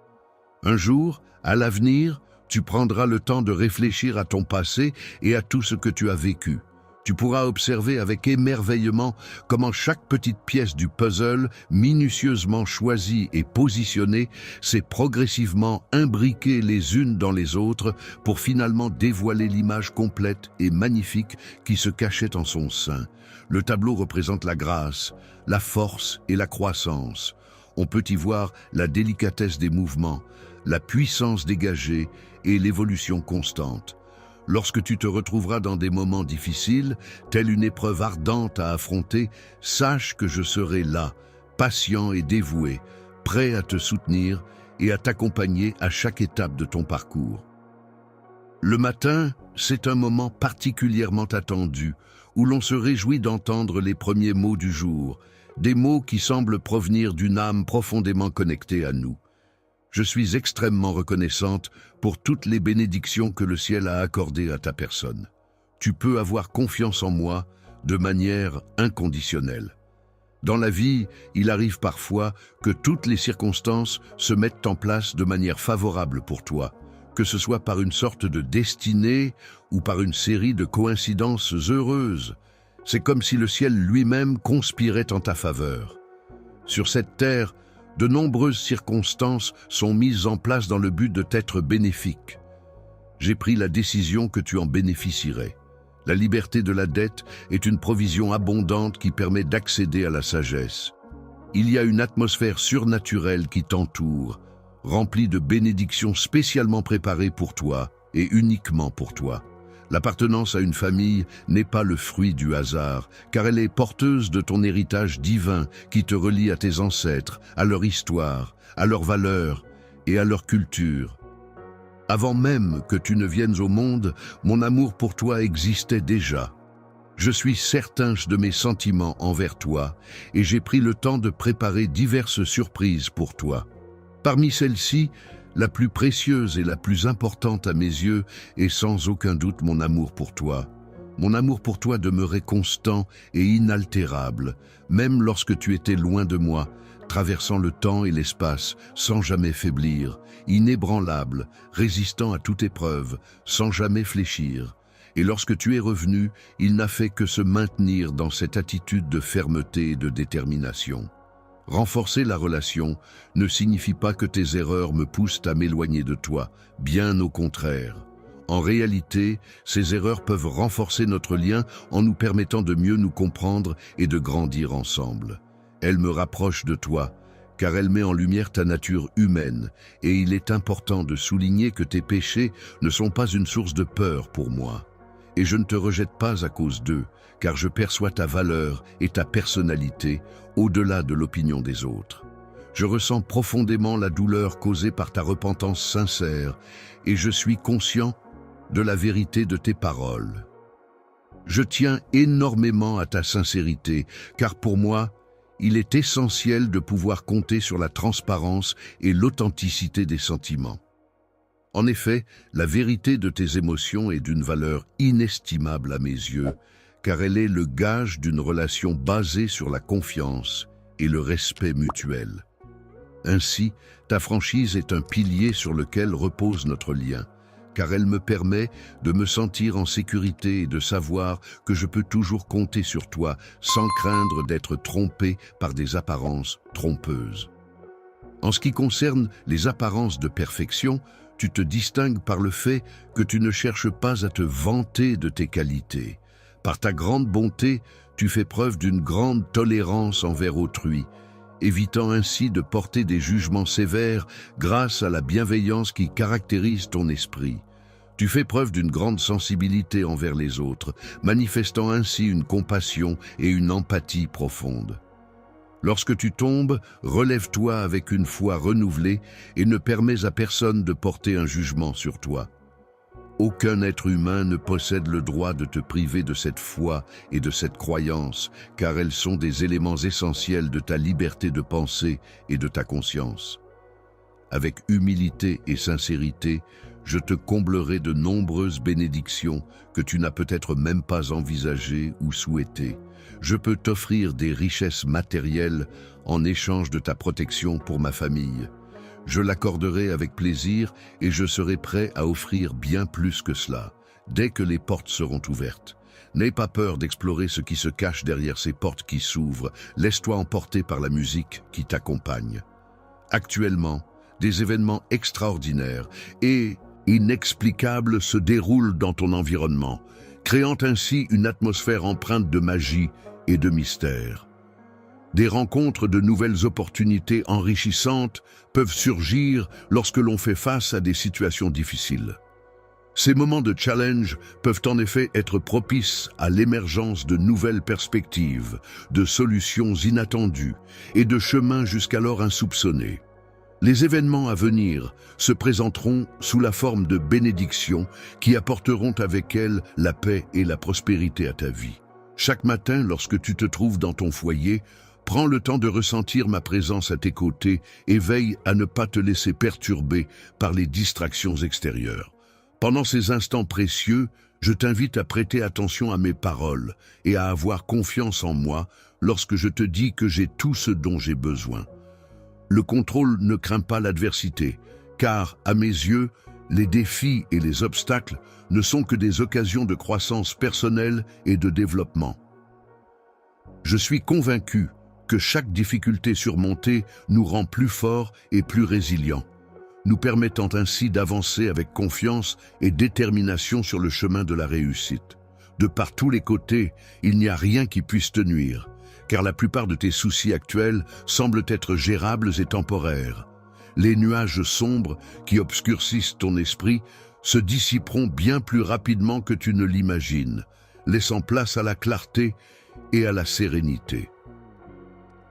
Un jour, à l'avenir, tu prendras le temps de réfléchir à ton passé et à tout ce que tu as vécu. Tu pourras observer avec émerveillement comment chaque petite pièce du puzzle, minutieusement choisie et positionnée, s'est progressivement imbriquée les unes dans les autres pour finalement dévoiler l'image complète et magnifique qui se cachait en son sein. Le tableau représente la grâce, la force et la croissance. On peut y voir la délicatesse des mouvements, la puissance dégagée et l'évolution constante. Lorsque tu te retrouveras dans des moments difficiles, telle une épreuve ardente à affronter, sache que je serai là, patient et dévoué, prêt à te soutenir et à t'accompagner à chaque étape de ton parcours. Le matin, c'est un moment particulièrement attendu, où l'on se réjouit d'entendre les premiers mots du jour, des mots qui semblent provenir d'une âme profondément connectée à nous. Je suis extrêmement reconnaissante pour toutes les bénédictions que le ciel a accordées à ta personne. Tu peux avoir confiance en moi de manière inconditionnelle. Dans la vie, il arrive parfois que toutes les circonstances se mettent en place de manière favorable pour toi, que ce soit par une sorte de destinée ou par une série de coïncidences heureuses. C'est comme si le ciel lui-même conspirait en ta faveur. Sur cette terre, de nombreuses circonstances sont mises en place dans le but de t'être bénéfiques. J'ai pris la décision que tu en bénéficierais. La liberté de la dette est une provision abondante qui permet d'accéder à la sagesse. Il y a une atmosphère surnaturelle qui t'entoure, remplie de bénédictions spécialement préparées pour toi et uniquement pour toi. L'appartenance à une famille n'est pas le fruit du hasard, car elle est porteuse de ton héritage divin qui te relie à tes ancêtres, à leur histoire, à leurs valeurs et à leur culture. Avant même que tu ne viennes au monde, mon amour pour toi existait déjà. Je suis certain de mes sentiments envers toi et j'ai pris le temps de préparer diverses surprises pour toi. Parmi celles-ci, la plus précieuse et la plus importante à mes yeux est sans aucun doute mon amour pour toi. Mon amour pour toi demeurait constant et inaltérable, même lorsque tu étais loin de moi, traversant le temps et l'espace sans jamais faiblir, inébranlable, résistant à toute épreuve, sans jamais fléchir. Et lorsque tu es revenu, il n'a fait que se maintenir dans cette attitude de fermeté et de détermination. Renforcer la relation ne signifie pas que tes erreurs me poussent à m'éloigner de toi, bien au contraire. En réalité, ces erreurs peuvent renforcer notre lien en nous permettant de mieux nous comprendre et de grandir ensemble. Elles me rapprochent de toi, car elle met en lumière ta nature humaine, et il est important de souligner que tes péchés ne sont pas une source de peur pour moi. Et je ne te rejette pas à cause d'eux, car je perçois ta valeur et ta personnalité au-delà de l'opinion des autres. Je ressens profondément la douleur causée par ta repentance sincère et je suis conscient de la vérité de tes paroles. Je tiens énormément à ta sincérité, car pour moi, il est essentiel de pouvoir compter sur la transparence et l'authenticité des sentiments. En effet, la vérité de tes émotions est d'une valeur inestimable à mes yeux, car elle est le gage d'une relation basée sur la confiance et le respect mutuel. Ainsi, ta franchise est un pilier sur lequel repose notre lien, car elle me permet de me sentir en sécurité et de savoir que je peux toujours compter sur toi sans craindre d'être trompé par des apparences trompeuses. En ce qui concerne les apparences de perfection, tu te distingues par le fait que tu ne cherches pas à te vanter de tes qualités. Par ta grande bonté, tu fais preuve d'une grande tolérance envers autrui, évitant ainsi de porter des jugements sévères grâce à la bienveillance qui caractérise ton esprit. Tu fais preuve d'une grande sensibilité envers les autres, manifestant ainsi une compassion et une empathie profonde. Lorsque tu tombes, relève-toi avec une foi renouvelée et ne permets à personne de porter un jugement sur toi. Aucun être humain ne possède le droit de te priver de cette foi et de cette croyance, car elles sont des éléments essentiels de ta liberté de penser et de ta conscience. Avec humilité et sincérité, je te comblerai de nombreuses bénédictions que tu n'as peut-être même pas envisagées ou souhaitées. Je peux t'offrir des richesses matérielles en échange de ta protection pour ma famille. Je l'accorderai avec plaisir et je serai prêt à offrir bien plus que cela, dès que les portes seront ouvertes. N'aie pas peur d'explorer ce qui se cache derrière ces portes qui s'ouvrent. Laisse-toi emporter par la musique qui t'accompagne. Actuellement, des événements extraordinaires et inexplicables se déroulent dans ton environnement, créant ainsi une atmosphère empreinte de magie et de mystère. Des rencontres de nouvelles opportunités enrichissantes peuvent surgir lorsque l'on fait face à des situations difficiles. Ces moments de challenge peuvent en effet être propices à l'émergence de nouvelles perspectives, de solutions inattendues et de chemins jusqu'alors insoupçonnés. Les événements à venir se présenteront sous la forme de bénédictions qui apporteront avec elles la paix et la prospérité à ta vie. Chaque matin, lorsque tu te trouves dans ton foyer, prends le temps de ressentir ma présence à tes côtés et veille à ne pas te laisser perturber par les distractions extérieures. Pendant ces instants précieux, je t'invite à prêter attention à mes paroles et à avoir confiance en moi lorsque je te dis que j'ai tout ce dont j'ai besoin. Le contrôle ne craint pas l'adversité, car, à mes yeux, les défis et les obstacles ne sont que des occasions de croissance personnelle et de développement. Je suis convaincu que chaque difficulté surmontée nous rend plus forts et plus résilients, nous permettant ainsi d'avancer avec confiance et détermination sur le chemin de la réussite. De par tous les côtés, il n'y a rien qui puisse te nuire, car la plupart de tes soucis actuels semblent être gérables et temporaires. Les nuages sombres qui obscurcissent ton esprit se dissiperont bien plus rapidement que tu ne l'imagines, laissant place à la clarté et à la sérénité.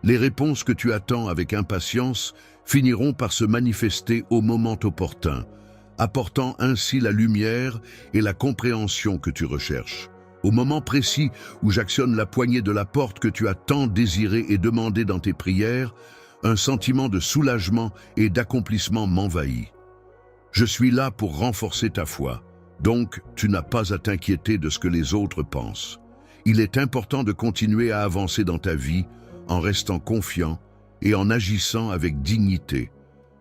Les réponses que tu attends avec impatience finiront par se manifester au moment opportun, apportant ainsi la lumière et la compréhension que tu recherches. Au moment précis où j'actionne la poignée de la porte que tu as tant désirée et demandée dans tes prières, un sentiment de soulagement et d'accomplissement m'envahit. Je suis là pour renforcer ta foi, donc tu n'as pas à t'inquiéter de ce que les autres pensent. Il est important de continuer à avancer dans ta vie en restant confiant et en agissant avec dignité,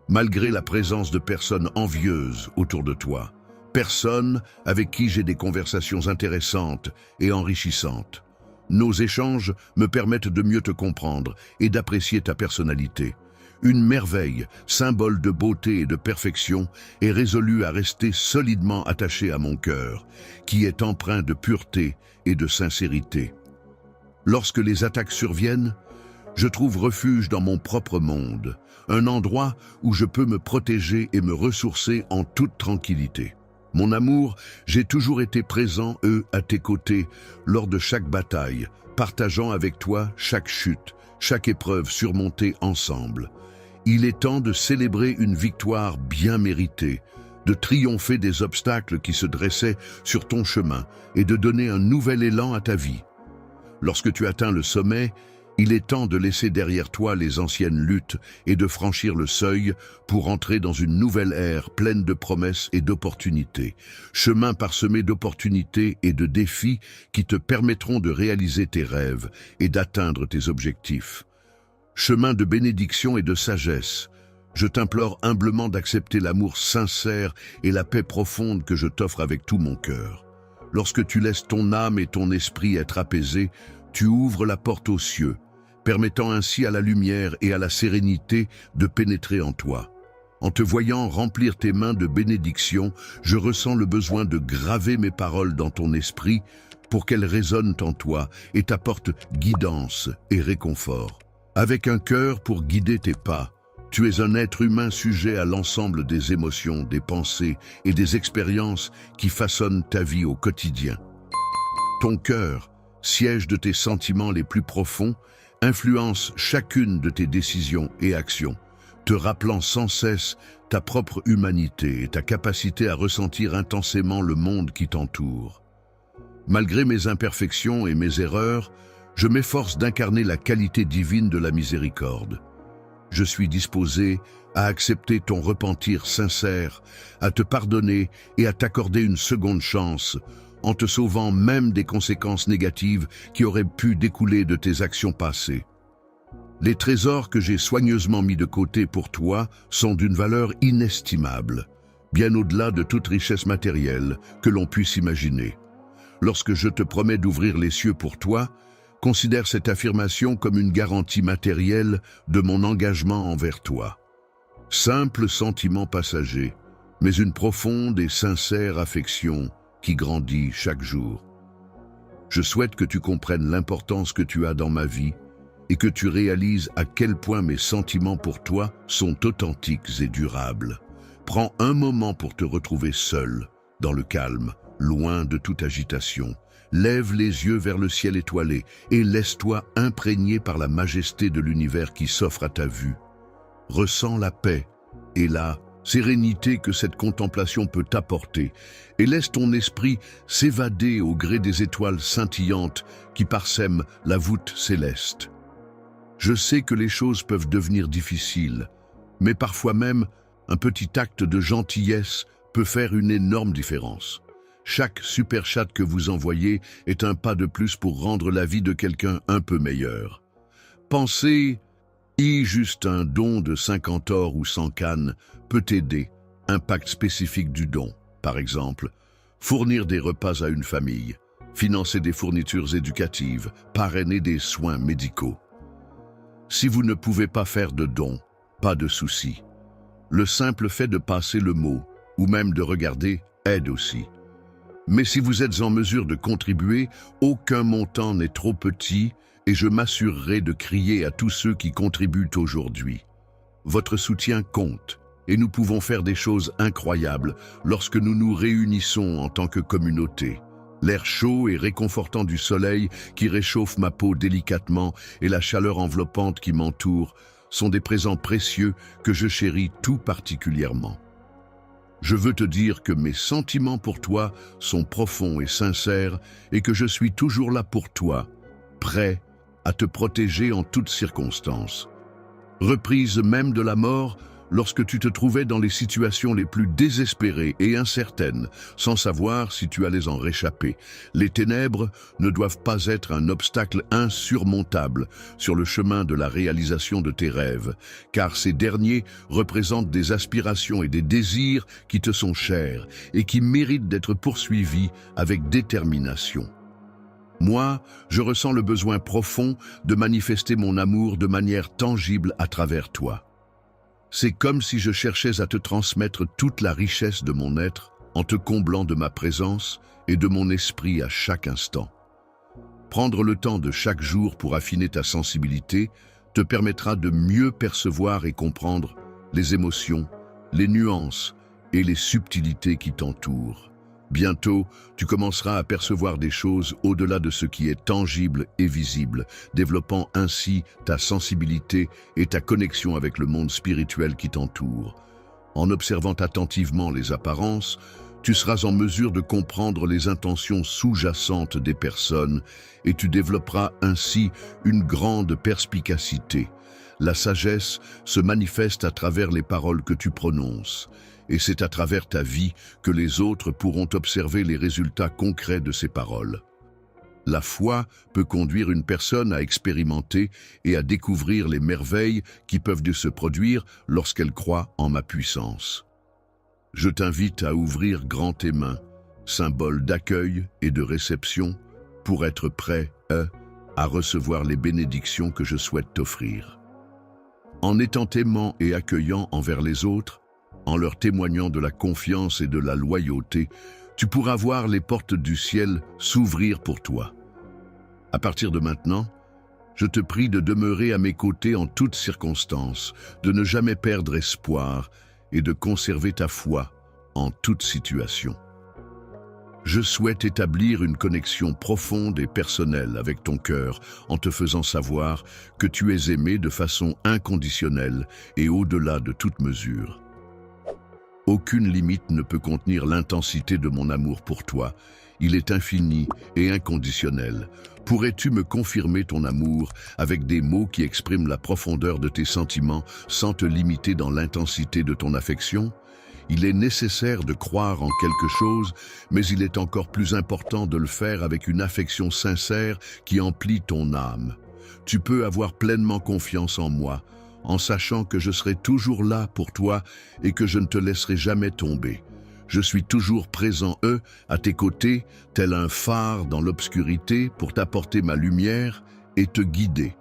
malgré la présence de personnes envieuses autour de toi, personnes avec qui j'ai des conversations intéressantes et enrichissantes. Nos échanges me permettent de mieux te comprendre et d'apprécier ta personnalité. Une merveille, symbole de beauté et de perfection, est résolue à rester solidement attachée à mon cœur, qui est empreint de pureté et de sincérité. Lorsque les attaques surviennent, je trouve refuge dans mon propre monde, un endroit où je peux me protéger et me ressourcer en toute tranquillité. Mon amour, j'ai toujours été présent, à tes côtés, lors de chaque bataille, partageant avec toi chaque chute, chaque épreuve surmontée ensemble. Il est temps de célébrer une victoire bien méritée, de triompher des obstacles qui se dressaient sur ton chemin et de donner un nouvel élan à ta vie. Lorsque tu atteins le sommet, il est temps de laisser derrière toi les anciennes luttes et de franchir le seuil pour entrer dans une nouvelle ère pleine de promesses et d'opportunités. Chemin parsemé d'opportunités et de défis qui te permettront de réaliser tes rêves et d'atteindre tes objectifs. Chemin de bénédiction et de sagesse. Je t'implore humblement d'accepter l'amour sincère et la paix profonde que je t'offre avec tout mon cœur. Lorsque tu laisses ton âme et ton esprit être apaisés, tu ouvres la porte aux cieux, permettant ainsi à la lumière et à la sérénité de pénétrer en toi. En te voyant remplir tes mains de bénédictions, je ressens le besoin de graver mes paroles dans ton esprit pour qu'elles résonnent en toi et t'apportent guidance et réconfort. Avec un cœur pour guider tes pas, tu es un être humain sujet à l'ensemble des émotions, des pensées et des expériences qui façonnent ta vie au quotidien. Ton cœur, siège de tes sentiments les plus profonds, influence chacune de tes décisions et actions, te rappelant sans cesse ta propre humanité et ta capacité à ressentir intensément le monde qui t'entoure. Malgré mes imperfections et mes erreurs, je m'efforce d'incarner la qualité divine de la miséricorde. Je suis disposé à accepter ton repentir sincère, à te pardonner et à t'accorder une seconde chance, en te sauvant même des conséquences négatives qui auraient pu découler de tes actions passées. Les trésors que j'ai soigneusement mis de côté pour toi sont d'une valeur inestimable, bien au-delà de toute richesse matérielle que l'on puisse imaginer. Lorsque je te promets d'ouvrir les cieux pour toi, considère cette affirmation comme une garantie matérielle de mon engagement envers toi. Simple sentiment passager, mais une profonde et sincère affection qui grandit chaque jour. Je souhaite que tu comprennes l'importance que tu as dans ma vie et que tu réalises à quel point mes sentiments pour toi sont authentiques et durables. Prends un moment pour te retrouver seul, dans le calme, loin de toute agitation. Lève les yeux vers le ciel étoilé et laisse-toi imprégner par la majesté de l'univers qui s'offre à ta vue. Ressens la paix et la sérénité que cette contemplation peut t'apporter et laisse ton esprit s'évader au gré des étoiles scintillantes qui parsèment la voûte céleste. Je sais que les choses peuvent devenir difficiles, mais parfois même un petit acte de gentillesse peut faire une énorme différence. Chaque super chat que vous envoyez est un pas de plus pour rendre la vie de quelqu'un un peu meilleure. Pensez, juste un don de 50 or ou 100 cannes peut aider. Impact spécifique du don, par exemple, fournir des repas à une famille, financer des fournitures éducatives, parrainer des soins médicaux. Si vous ne pouvez pas faire de dons, pas de souci. Le simple fait de passer le mot, ou même de regarder, aide aussi. Mais si vous êtes en mesure de contribuer, aucun montant n'est trop petit et je m'assurerai de crier à tous ceux qui contribuent aujourd'hui. Votre soutien compte et nous pouvons faire des choses incroyables lorsque nous nous réunissons en tant que communauté. L'air chaud et réconfortant du soleil qui réchauffe ma peau délicatement et la chaleur enveloppante qui m'entoure sont des présents précieux que je chéris tout particulièrement. Je veux te dire que mes sentiments pour toi sont profonds et sincères et que je suis toujours là pour toi, prêt à te protéger en toutes circonstances. Reprise même de la mort, lorsque tu te trouvais dans les situations les plus désespérées et incertaines, sans savoir si tu allais en réchapper. Les ténèbres ne doivent pas être un obstacle insurmontable sur le chemin de la réalisation de tes rêves, car ces derniers représentent des aspirations et des désirs qui te sont chers et qui méritent d'être poursuivis avec détermination. Moi, je ressens le besoin profond de manifester mon amour de manière tangible à travers toi. C'est comme si je cherchais à te transmettre toute la richesse de mon être en te comblant de ma présence et de mon esprit à chaque instant. Prendre le temps de chaque jour pour affiner ta sensibilité te permettra de mieux percevoir et comprendre les émotions, les nuances et les subtilités qui t'entourent. Bientôt, tu commenceras à percevoir des choses au-delà de ce qui est tangible et visible, développant ainsi ta sensibilité et ta connexion avec le monde spirituel qui t'entoure. En observant attentivement les apparences, tu seras en mesure de comprendre les intentions sous-jacentes des personnes et tu développeras ainsi une grande perspicacité. La sagesse se manifeste à travers les paroles que tu prononces. Et c'est à travers ta vie que les autres pourront observer les résultats concrets de ces paroles. La foi peut conduire une personne à expérimenter et à découvrir les merveilles qui peuvent se produire lorsqu'elle croit en ma puissance. Je t'invite à ouvrir grand tes mains, symbole d'accueil et de réception, pour être prêt à recevoir les bénédictions que je souhaite t'offrir. En étant aimant et accueillant envers les autres, en leur témoignant de la confiance et de la loyauté, tu pourras voir les portes du ciel s'ouvrir pour toi. À partir de maintenant, je te prie de demeurer à mes côtés en toutes circonstances, de ne jamais perdre espoir et de conserver ta foi en toute situation. Je souhaite établir une connexion profonde et personnelle avec ton cœur en te faisant savoir que tu es aimé de façon inconditionnelle et au-delà de toute mesure. Aucune limite ne peut contenir l'intensité de mon amour pour toi. Il est infini et inconditionnel. Pourrais-tu me confirmer ton amour avec des mots qui expriment la profondeur de tes sentiments sans te limiter dans l'intensité de ton affection? Il est nécessaire de croire en quelque chose, mais il est encore plus important de le faire avec une affection sincère qui emplit ton âme. Tu peux avoir pleinement confiance en moi, en sachant que je serai toujours là pour toi et que je ne te laisserai jamais tomber. Je suis toujours présent, à tes côtés, tel un phare dans l'obscurité pour t'apporter ma lumière et te guider.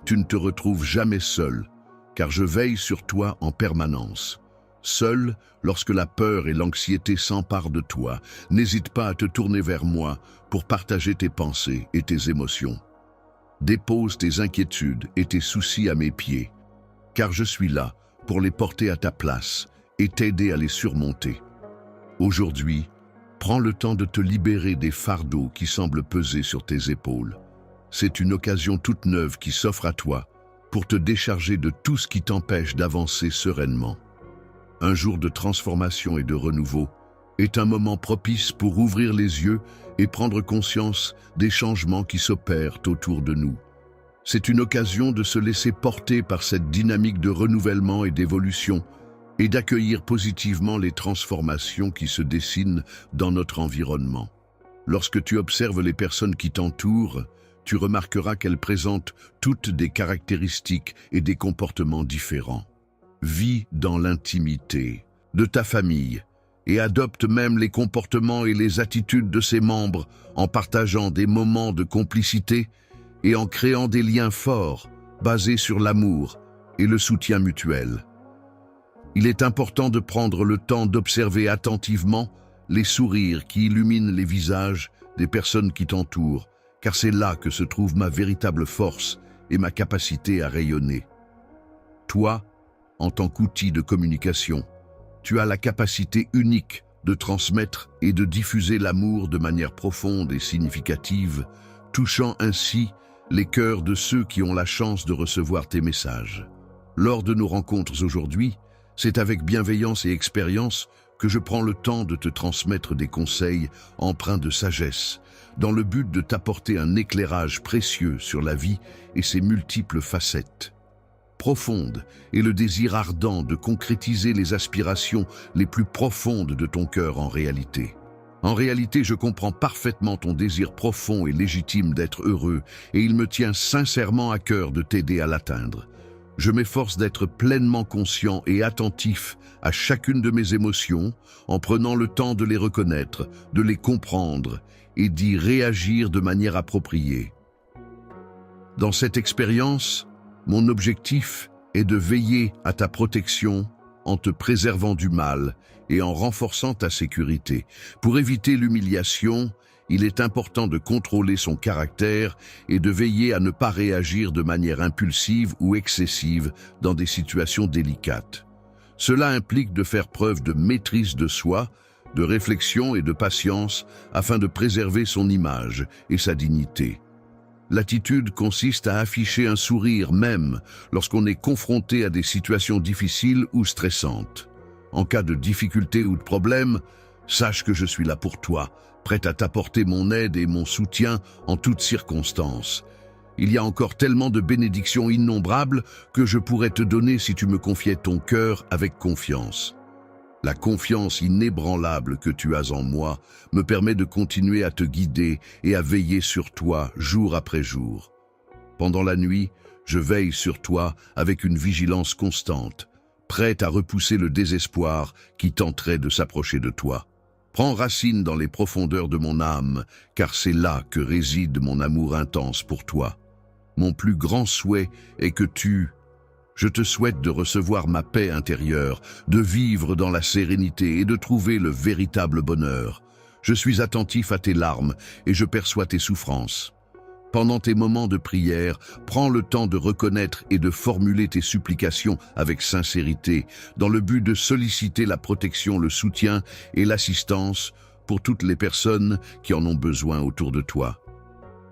Tu ne te retrouves jamais seul, car je veille sur toi en permanence. Seul, lorsque la peur et l'anxiété s'emparent de toi, n'hésite pas à te tourner vers moi pour partager tes pensées et tes émotions. Dépose tes inquiétudes et tes soucis à mes pieds, car je suis là pour les porter à ta place et t'aider à les surmonter. Aujourd'hui, prends le temps de te libérer des fardeaux qui semblent peser sur tes épaules. C'est une occasion toute neuve qui s'offre à toi pour te décharger de tout ce qui t'empêche d'avancer sereinement. Un jour de transformation et de renouveau est un moment propice pour ouvrir les yeux et prendre conscience des changements qui s'opèrent autour de nous. C'est une occasion de se laisser porter par cette dynamique de renouvellement et d'évolution et d'accueillir positivement les transformations qui se dessinent dans notre environnement. Lorsque tu observes les personnes qui t'entourent, tu remarqueras qu'elles présentent toutes des caractéristiques et des comportements différents. Vis dans l'intimité de ta famille et adopte même les comportements et les attitudes de ses membres en partageant des moments de complicité et en créant des liens forts basés sur l'amour et le soutien mutuel. Il est important de prendre le temps d'observer attentivement les sourires qui illuminent les visages des personnes qui t'entourent, car c'est là que se trouve ma véritable force et ma capacité à rayonner. Toi, en tant qu'outil de communication, tu as la capacité unique de transmettre et de diffuser l'amour de manière profonde et significative, touchant ainsi les cœurs de ceux qui ont la chance de recevoir tes messages. Lors de nos rencontres aujourd'hui, c'est avec bienveillance et expérience que je prends le temps de te transmettre des conseils empreints de sagesse, dans le but de t'apporter un éclairage précieux sur la vie et ses multiples facettes. Profonde et le désir ardent de concrétiser les aspirations les plus profondes de ton cœur en réalité. En réalité, je comprends parfaitement ton désir profond et légitime d'être heureux et il me tient sincèrement à cœur de t'aider à l'atteindre. Je m'efforce d'être pleinement conscient et attentif à chacune de mes émotions en prenant le temps de les reconnaître, de les comprendre et d'y réagir de manière appropriée. Dans cette expérience, mon objectif est de veiller à ta protection en te préservant du mal et en renforçant ta sécurité. Pour éviter l'humiliation, il est important de contrôler son caractère et de veiller à ne pas réagir de manière impulsive ou excessive dans des situations délicates. Cela implique de faire preuve de maîtrise de soi, de réflexion et de patience afin de préserver son image et sa dignité. L'attitude consiste à afficher un sourire même lorsqu'on est confronté à des situations difficiles ou stressantes. En cas de difficulté ou de problème, sache que je suis là pour toi, prêt à t'apporter mon aide et mon soutien en toutes circonstances. Il y a encore tellement de bénédictions innombrables que je pourrais te donner si tu me confiais ton cœur avec confiance. La confiance inébranlable que tu as en moi me permet de continuer à te guider et à veiller sur toi jour après jour. Pendant la nuit, je veille sur toi avec une vigilance constante, prête à repousser le désespoir qui tenterait de s'approcher de toi. Prends racine dans les profondeurs de mon âme, car c'est là que réside mon amour intense pour toi. Mon plus grand souhait est que je te souhaite de recevoir ma paix intérieure, de vivre dans la sérénité et de trouver le véritable bonheur. Je suis attentif à tes larmes et je perçois tes souffrances. Pendant tes moments de prière, prends le temps de reconnaître et de formuler tes supplications avec sincérité, dans le but de solliciter la protection, le soutien et l'assistance pour toutes les personnes qui en ont besoin autour de toi.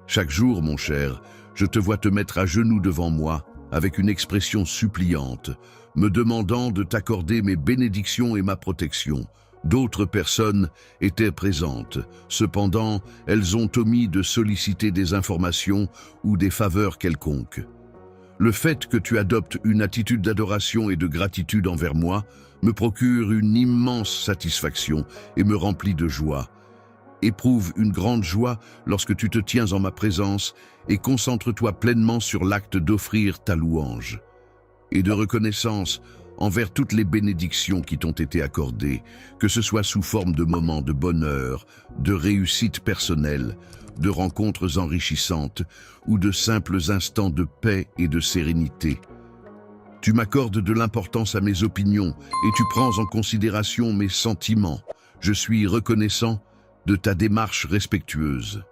Chaque jour, mon cher, je te vois te mettre à genoux devant moi, avec une expression suppliante, me demandant de t'accorder mes bénédictions et ma protection. D'autres personnes étaient présentes. Cependant, elles ont omis de solliciter des informations ou des faveurs quelconques. Le fait que tu adoptes une attitude d'adoration et de gratitude envers moi me procure une immense satisfaction et me remplit de joie. Éprouve une grande joie lorsque tu te tiens en ma présence et concentre-toi pleinement sur l'acte d'offrir ta louange et de reconnaissance envers toutes les bénédictions qui t'ont été accordées, que ce soit sous forme de moments de bonheur, de réussite personnelle, de rencontres enrichissantes ou de simples instants de paix et de sérénité. Tu m'accordes de l'importance à mes opinions et tu prends en considération mes sentiments. Je suis reconnaissant de ta démarche respectueuse.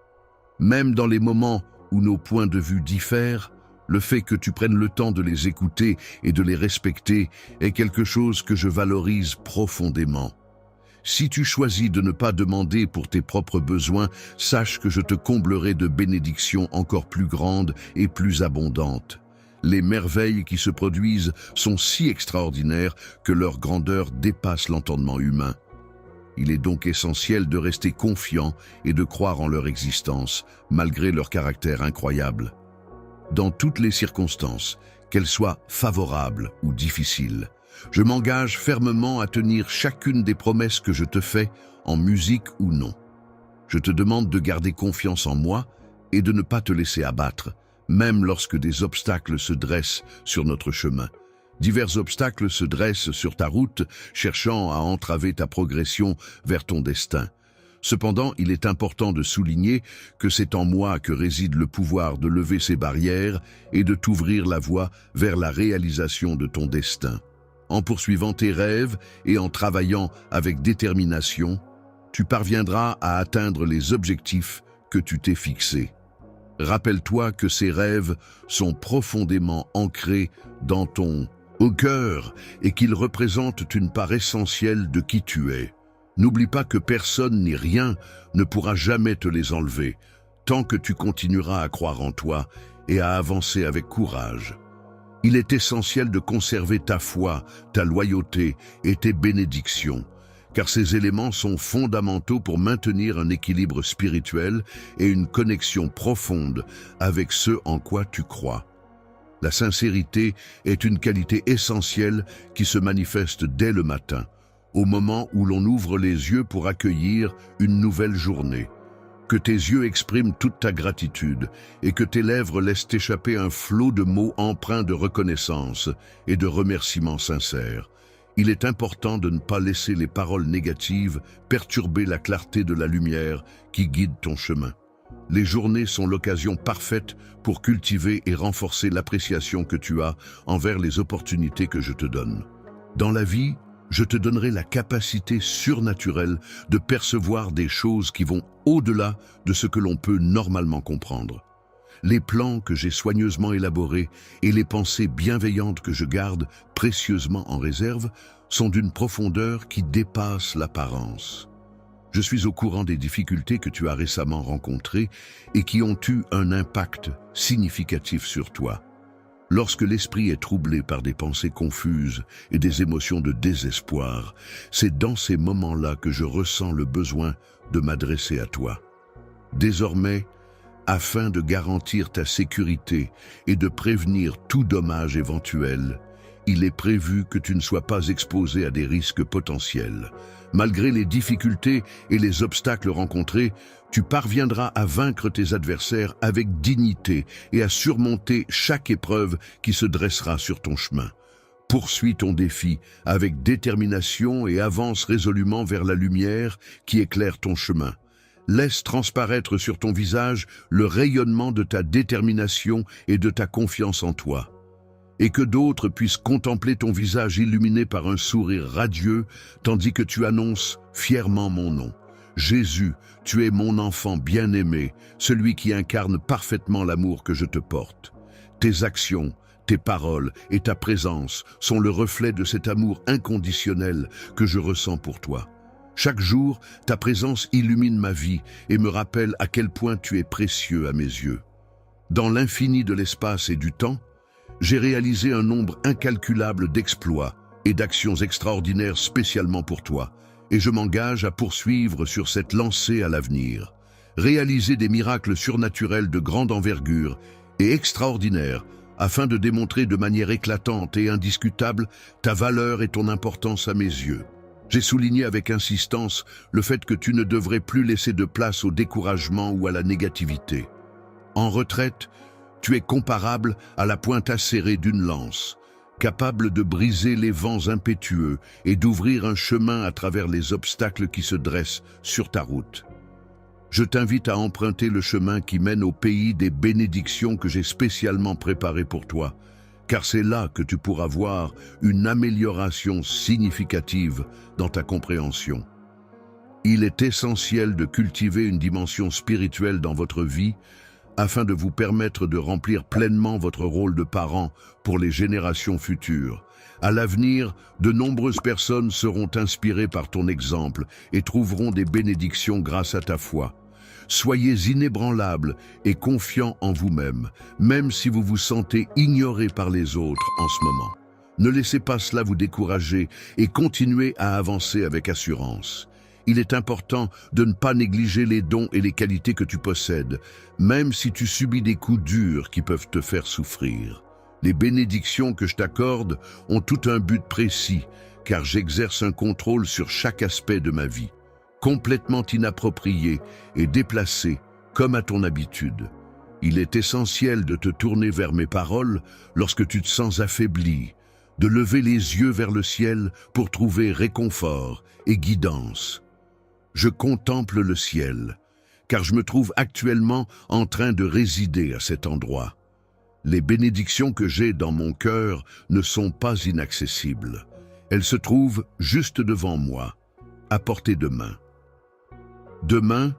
Même dans les moments où nos points de vue diffèrent, le fait que tu prennes le temps de les écouter et de les respecter est quelque chose que je valorise profondément. Si tu choisis de ne pas demander pour tes propres besoins, sache que je te comblerai de bénédictions encore plus grandes et plus abondantes. Les merveilles qui se produisent sont si extraordinaires que leur grandeur dépasse l'entendement humain. Il est donc essentiel de rester confiant et de croire en leur existence, malgré leur caractère incroyable. Dans toutes les circonstances, qu'elles soient favorables ou difficiles, je m'engage fermement à tenir chacune des promesses que je te fais, en musique ou non. Je te demande de garder confiance en moi et de ne pas te laisser abattre, même lorsque des obstacles se dressent sur notre chemin. Divers obstacles se dressent sur ta route, cherchant à entraver ta progression vers ton destin. Cependant, il est important de souligner que c'est en moi que réside le pouvoir de lever ces barrières et de t'ouvrir la voie vers la réalisation de ton destin. En poursuivant tes rêves et en travaillant avec détermination, tu parviendras à atteindre les objectifs que tu t'es fixés. Rappelle-toi que ces rêves sont profondément ancrés dans ton cœur et qu'ils représentent une part essentielle de qui tu es. N'oublie pas que personne ni rien ne pourra jamais te les enlever, tant que tu continueras à croire en toi et à avancer avec courage. Il est essentiel de conserver ta foi, ta loyauté et tes bénédictions, car ces éléments sont fondamentaux pour maintenir un équilibre spirituel et une connexion profonde avec ce en quoi tu crois. La sincérité est une qualité essentielle qui se manifeste dès le matin, au moment où l'on ouvre les yeux pour accueillir une nouvelle journée. Que tes yeux expriment toute ta gratitude et que tes lèvres laissent échapper un flot de mots empreints de reconnaissance et de remerciements sincères. Il est important de ne pas laisser les paroles négatives perturber la clarté de la lumière qui guide ton chemin. Les journées sont l'occasion parfaite pour cultiver et renforcer l'appréciation que tu as envers les opportunités que je te donne. Dans la vie, je te donnerai la capacité surnaturelle de percevoir des choses qui vont au-delà de ce que l'on peut normalement comprendre. Les plans que j'ai soigneusement élaborés et les pensées bienveillantes que je garde précieusement en réserve sont d'une profondeur qui dépasse l'apparence. Je suis au courant des difficultés que tu as récemment rencontrées et qui ont eu un impact significatif sur toi. Lorsque l'esprit est troublé par des pensées confuses et des émotions de désespoir, c'est dans ces moments-là que je ressens le besoin de m'adresser à toi. Désormais, afin de garantir ta sécurité et de prévenir tout dommage éventuel, il est prévu que tu ne sois pas exposé à des risques potentiels. Malgré les difficultés et les obstacles rencontrés, tu parviendras à vaincre tes adversaires avec dignité et à surmonter chaque épreuve qui se dressera sur ton chemin. Poursuis ton défi avec détermination et avance résolument vers la lumière qui éclaire ton chemin. Laisse transparaître sur ton visage le rayonnement de ta détermination et de ta confiance en toi. Et que d'autres puissent contempler ton visage illuminé par un sourire radieux, tandis que tu annonces fièrement mon nom. Jésus, tu es mon enfant bien-aimé, celui qui incarne parfaitement l'amour que je te porte. Tes actions, tes paroles et ta présence sont le reflet de cet amour inconditionnel que je ressens pour toi. Chaque jour, ta présence illumine ma vie et me rappelle à quel point tu es précieux à mes yeux. Dans l'infini de l'espace et du temps, j'ai réalisé un nombre incalculable d'exploits et d'actions extraordinaires spécialement pour toi, et je m'engage à poursuivre sur cette lancée à l'avenir. Réaliser des miracles surnaturels de grande envergure et extraordinaires afin de démontrer de manière éclatante et indiscutable ta valeur et ton importance à mes yeux. J'ai souligné avec insistance le fait que tu ne devrais plus laisser de place au découragement ou à la négativité. En retraite, tu es comparable à la pointe acérée d'une lance, capable de briser les vents impétueux et d'ouvrir un chemin à travers les obstacles qui se dressent sur ta route. Je t'invite à emprunter le chemin qui mène au pays des bénédictions que j'ai spécialement préparé pour toi, car c'est là que tu pourras voir une amélioration significative dans ta compréhension. Il est essentiel de cultiver une dimension spirituelle dans votre vie afin de vous permettre de remplir pleinement votre rôle de parent pour les générations futures. À l'avenir, de nombreuses personnes seront inspirées par ton exemple et trouveront des bénédictions grâce à ta foi. Soyez inébranlables et confiants en vous-même, même si vous vous sentez ignoré par les autres en ce moment. Ne laissez pas cela vous décourager et continuez à avancer avec assurance. Il est important de ne pas négliger les dons et les qualités que tu possèdes, même si tu subis des coups durs qui peuvent te faire souffrir. Les bénédictions que je t'accorde ont tout un but précis, car j'exerce un contrôle sur chaque aspect de ma vie, complètement inapproprié et déplacé, comme à ton habitude. Il est essentiel de te tourner vers mes paroles lorsque tu te sens affaibli, de lever les yeux vers le ciel pour trouver réconfort et guidance. Je contemple le ciel, car je me trouve actuellement en train de résider à cet endroit. Les bénédictions que j'ai dans mon cœur ne sont pas inaccessibles. Elles se trouvent juste devant moi, à portée de main. Demain,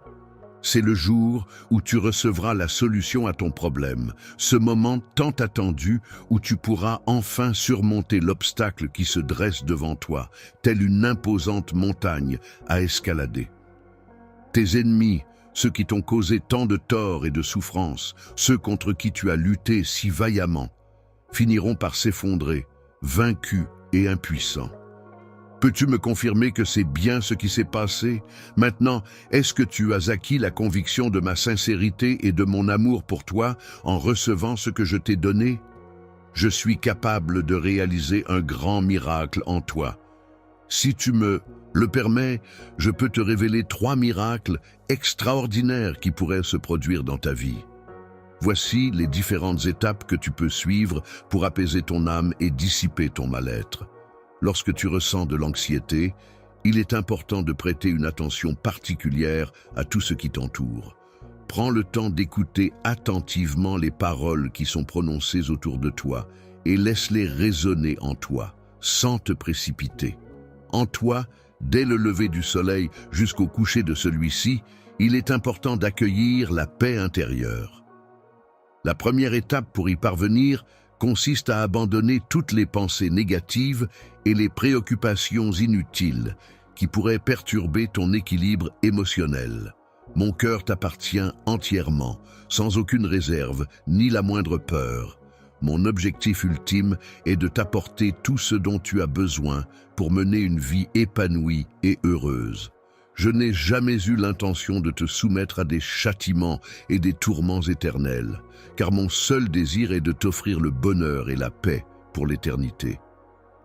c'est le jour où tu recevras la solution à ton problème, ce moment tant attendu où tu pourras enfin surmonter l'obstacle qui se dresse devant toi, telle une imposante montagne à escalader. Tes ennemis, ceux qui t'ont causé tant de tort et de souffrance, ceux contre qui tu as lutté si vaillamment, finiront par s'effondrer, vaincus et impuissants. Peux-tu me confirmer que c'est bien ce qui s'est passé? Maintenant, est-ce que tu as acquis la conviction de ma sincérité et de mon amour pour toi en recevant ce que je t'ai donné? Je suis capable de réaliser un grand miracle en toi. Si tu me le permets, je peux te révéler 3 miracles extraordinaires qui pourraient se produire dans ta vie. Voici les différentes étapes que tu peux suivre pour apaiser ton âme et dissiper ton mal-être. Lorsque tu ressens de l'anxiété, il est important de prêter une attention particulière à tout ce qui t'entoure. Prends le temps d'écouter attentivement les paroles qui sont prononcées autour de toi et laisse-les résonner en toi, sans te précipiter. En toi, dès le lever du soleil jusqu'au coucher de celui-ci, il est important d'accueillir la paix intérieure. La première étape pour y parvenir consiste à abandonner toutes les pensées négatives et les préoccupations inutiles qui pourraient perturber ton équilibre émotionnel. Mon cœur t'appartient entièrement, sans aucune réserve ni la moindre peur. Mon objectif ultime est de t'apporter tout ce dont tu as besoin pour mener une vie épanouie et heureuse. Je n'ai jamais eu l'intention de te soumettre à des châtiments et des tourments éternels, car mon seul désir est de t'offrir le bonheur et la paix pour l'éternité.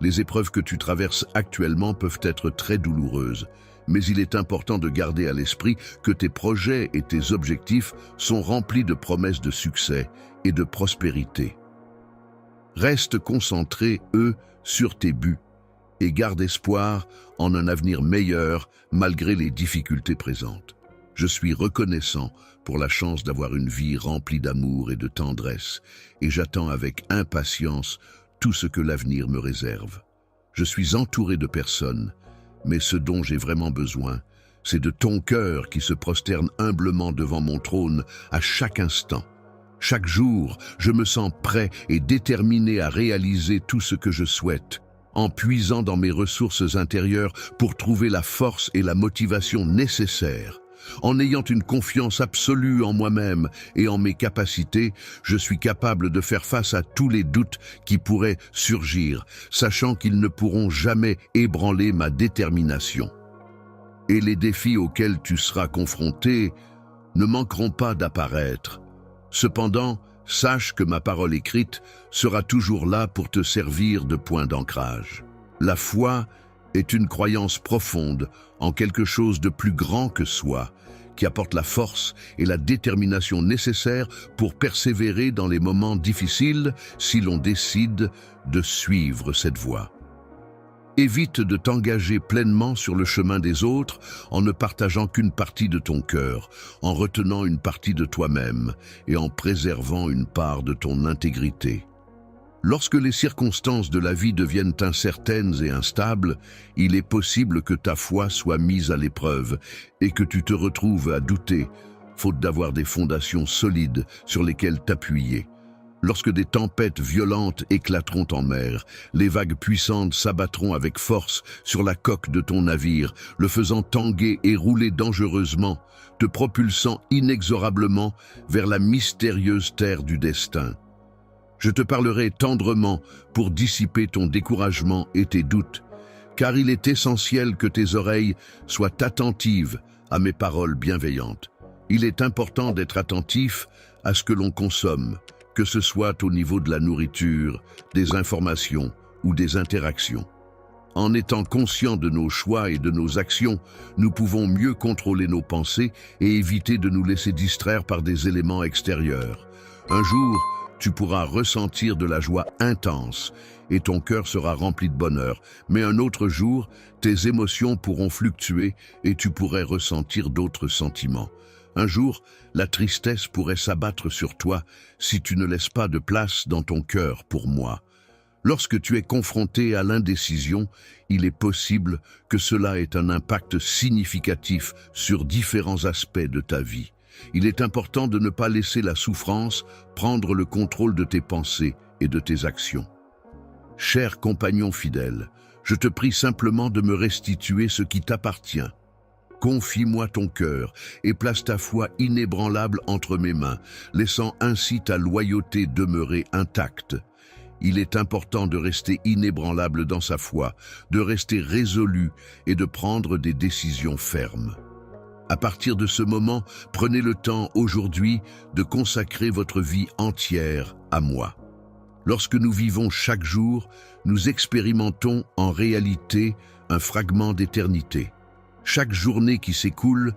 Les épreuves que tu traverses actuellement peuvent être très douloureuses, mais il est important de garder à l'esprit que tes projets et tes objectifs sont remplis de promesses de succès et de prospérité. Reste concentré, sur tes buts et garde espoir en un avenir meilleur malgré les difficultés présentes. Je suis reconnaissant pour la chance d'avoir une vie remplie d'amour et de tendresse et j'attends avec impatience tout ce que l'avenir me réserve. Je suis entouré de personnes, mais ce dont j'ai vraiment besoin, c'est de ton cœur qui se prosterne humblement devant mon trône à chaque instant. Chaque jour, je me sens prêt et déterminé à réaliser tout ce que je souhaite, en puisant dans mes ressources intérieures pour trouver la force et la motivation nécessaires. En ayant une confiance absolue en moi-même et en mes capacités, je suis capable de faire face à tous les doutes qui pourraient surgir, sachant qu'ils ne pourront jamais ébranler ma détermination. et les défis auxquels tu seras confronté ne manqueront pas d'apparaître. Cependant, sache que ma parole écrite sera toujours là pour te servir de point d'ancrage. La foi est une croyance profonde en quelque chose de plus grand que soi, qui apporte la force et la détermination nécessaires pour persévérer dans les moments difficiles si l'on décide de suivre cette voie. Évite de t'engager pleinement sur le chemin des autres en ne partageant qu'une partie de ton cœur, en retenant une partie de toi-même et en préservant une part de ton intégrité. Lorsque les circonstances de la vie deviennent incertaines et instables, il est possible que ta foi soit mise à l'épreuve et que tu te retrouves à douter, faute d'avoir des fondations solides sur lesquelles t'appuyer. Lorsque des tempêtes violentes éclateront en mer, les vagues puissantes s'abattront avec force sur la coque de ton navire, le faisant tanguer et rouler dangereusement, te propulsant inexorablement vers la mystérieuse terre du destin. Je te parlerai tendrement pour dissiper ton découragement et tes doutes, car il est essentiel que tes oreilles soient attentives à mes paroles bienveillantes. Il est important d'être attentif à ce que l'on consomme, que ce soit au niveau de la nourriture, des informations ou des interactions. En étant conscients de nos choix et de nos actions, nous pouvons mieux contrôler nos pensées et éviter de nous laisser distraire par des éléments extérieurs. Un jour, tu pourras ressentir de la joie intense et ton cœur sera rempli de bonheur. Mais un autre jour, tes émotions pourront fluctuer et tu pourrais ressentir d'autres sentiments. Un jour, la tristesse pourrait s'abattre sur toi si tu ne laisses pas de place dans ton cœur pour moi. Lorsque tu es confronté à l'indécision, il est possible que cela ait un impact significatif sur différents aspects de ta vie. Il est important de ne pas laisser la souffrance prendre le contrôle de tes pensées et de tes actions. Cher compagnon fidèle, je te prie simplement de me restituer ce qui t'appartient. Confie-moi ton cœur et place ta foi inébranlable entre mes mains, laissant ainsi ta loyauté demeurer intacte. Il est important de rester inébranlable dans sa foi, de rester résolu et de prendre des décisions fermes. À partir de ce moment, prenez le temps aujourd'hui de consacrer votre vie entière à moi. Lorsque nous vivons chaque jour, nous expérimentons en réalité un fragment d'éternité. Chaque journée qui s'écoule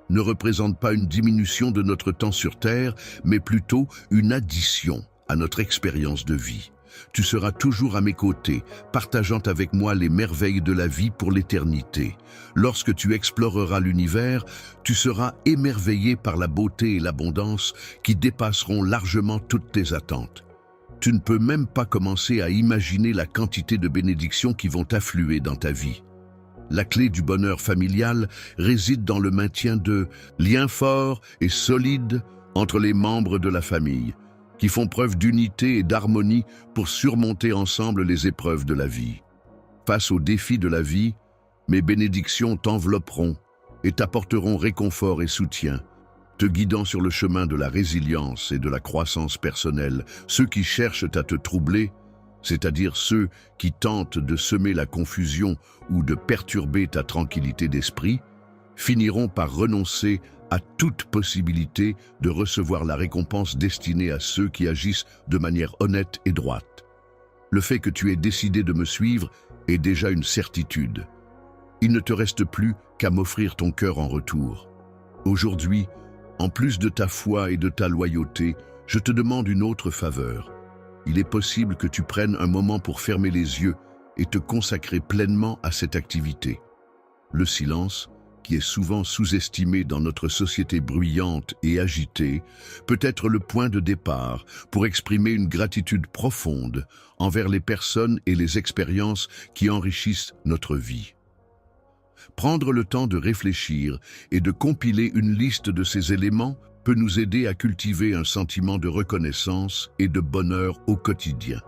ne représente pas une diminution de notre temps sur Terre, mais plutôt une addition à notre expérience de vie. Tu seras toujours à mes côtés, partageant avec moi les merveilles de la vie pour l'éternité. Lorsque tu exploreras l'univers, tu seras émerveillé par la beauté et l'abondance qui dépasseront largement toutes tes attentes. Tu ne peux même pas commencer à imaginer la quantité de bénédictions qui vont affluer dans ta vie. La clé du bonheur familial réside dans le maintien de liens forts et solides entre les membres de la famille, qui font preuve d'unité et d'harmonie pour surmonter ensemble les épreuves de la vie. Face aux défis de la vie, mes bénédictions t'envelopperont et t'apporteront réconfort et soutien, te guidant sur le chemin de la résilience et de la croissance personnelle. Ceux qui cherchent à te troubler, c'est-à-dire ceux qui tentent de semer la confusion ou de perturber ta tranquillité d'esprit, finiront par renoncer à toute possibilité de recevoir la récompense destinée à ceux qui agissent de manière honnête et droite. Le fait que tu aies décidé de me suivre est déjà une certitude. Il ne te reste plus qu'à m'offrir ton cœur en retour. Aujourd'hui, en plus de ta foi et de ta loyauté, je te demande une autre faveur. Il est possible que tu prennes un moment pour fermer les yeux et te consacrer pleinement à cette activité. Le silence, qui est souvent sous-estimé dans notre société bruyante et agitée, peut être le point de départ pour exprimer une gratitude profonde envers les personnes et les expériences qui enrichissent notre vie. Prendre le temps de réfléchir et de compiler une liste de ces éléments peut nous aider à cultiver un sentiment de reconnaissance et de bonheur au quotidien.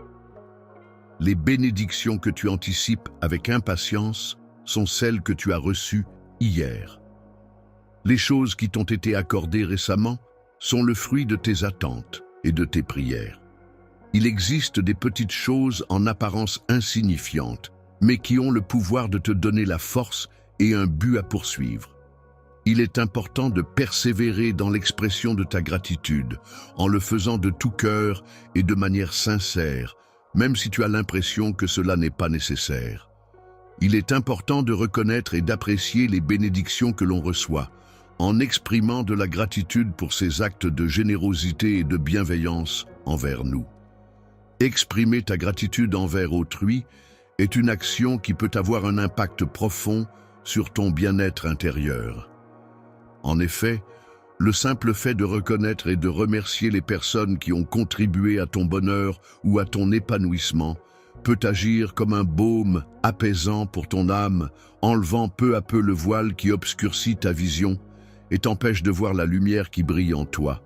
Les bénédictions que tu anticipes avec impatience sont celles que tu as reçues hier. Les choses qui t'ont été accordées récemment sont le fruit de tes attentes et de tes prières. Il existe des petites choses en apparence insignifiantes, mais qui ont le pouvoir de te donner la force et un but à poursuivre. Il est important de persévérer dans l'expression de ta gratitude, en le faisant de tout cœur et de manière sincère, même si tu as l'impression que cela n'est pas nécessaire. Il est important de reconnaître et d'apprécier les bénédictions que l'on reçoit, en exprimant de la gratitude pour ces actes de générosité et de bienveillance envers nous. Exprimer ta gratitude envers autrui est une action qui peut avoir un impact profond sur ton bien-être intérieur. En effet, le simple fait de reconnaître et de remercier les personnes qui ont contribué à ton bonheur ou à ton épanouissement peut agir comme un baume apaisant pour ton âme, enlevant peu à peu le voile qui obscurcit ta vision et t'empêche de voir la lumière qui brille en toi.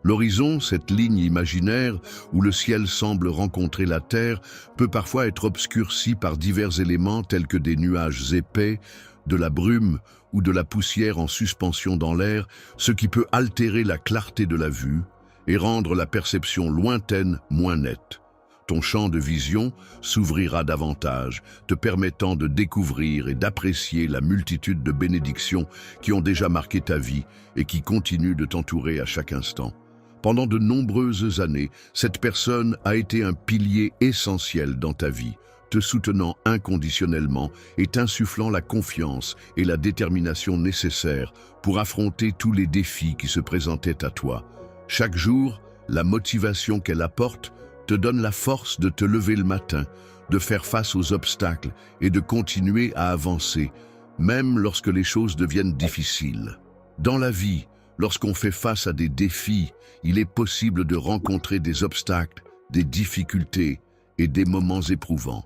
L'horizon, cette ligne imaginaire où le ciel semble rencontrer la terre, peut parfois être obscurci par divers éléments tels que des nuages épais, de la brume ou de la poussière en suspension dans l'air, ce qui peut altérer la clarté de la vue et rendre la perception lointaine moins nette. Ton champ de vision s'ouvrira davantage, te permettant de découvrir et d'apprécier la multitude de bénédictions qui ont déjà marqué ta vie et qui continuent de t'entourer à chaque instant. Pendant de nombreuses années, cette personne a été un pilier essentiel dans ta vie, te soutenant inconditionnellement et t'insufflant la confiance et la détermination nécessaires pour affronter tous les défis qui se présentaient à toi. Chaque jour, la motivation qu'elle apporte te donne la force de te lever le matin, de faire face aux obstacles et de continuer à avancer, même lorsque les choses deviennent difficiles. Dans la vie, lorsqu'on fait face à des défis, il est possible de rencontrer des obstacles, des difficultés et des moments éprouvants.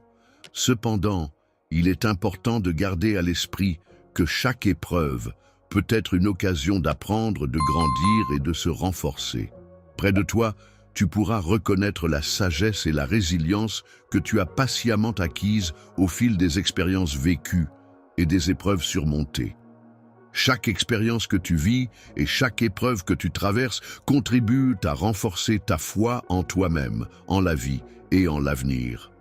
Cependant, il est important de garder à l'esprit que chaque épreuve peut être une occasion d'apprendre, de grandir et de se renforcer. Près de toi, tu pourras reconnaître la sagesse et la résilience que tu as patiemment acquises au fil des expériences vécues et des épreuves surmontées. Chaque expérience que tu vis et chaque épreuve que tu traverses contribuent à renforcer ta foi en toi-même, en la vie et en l'avenir.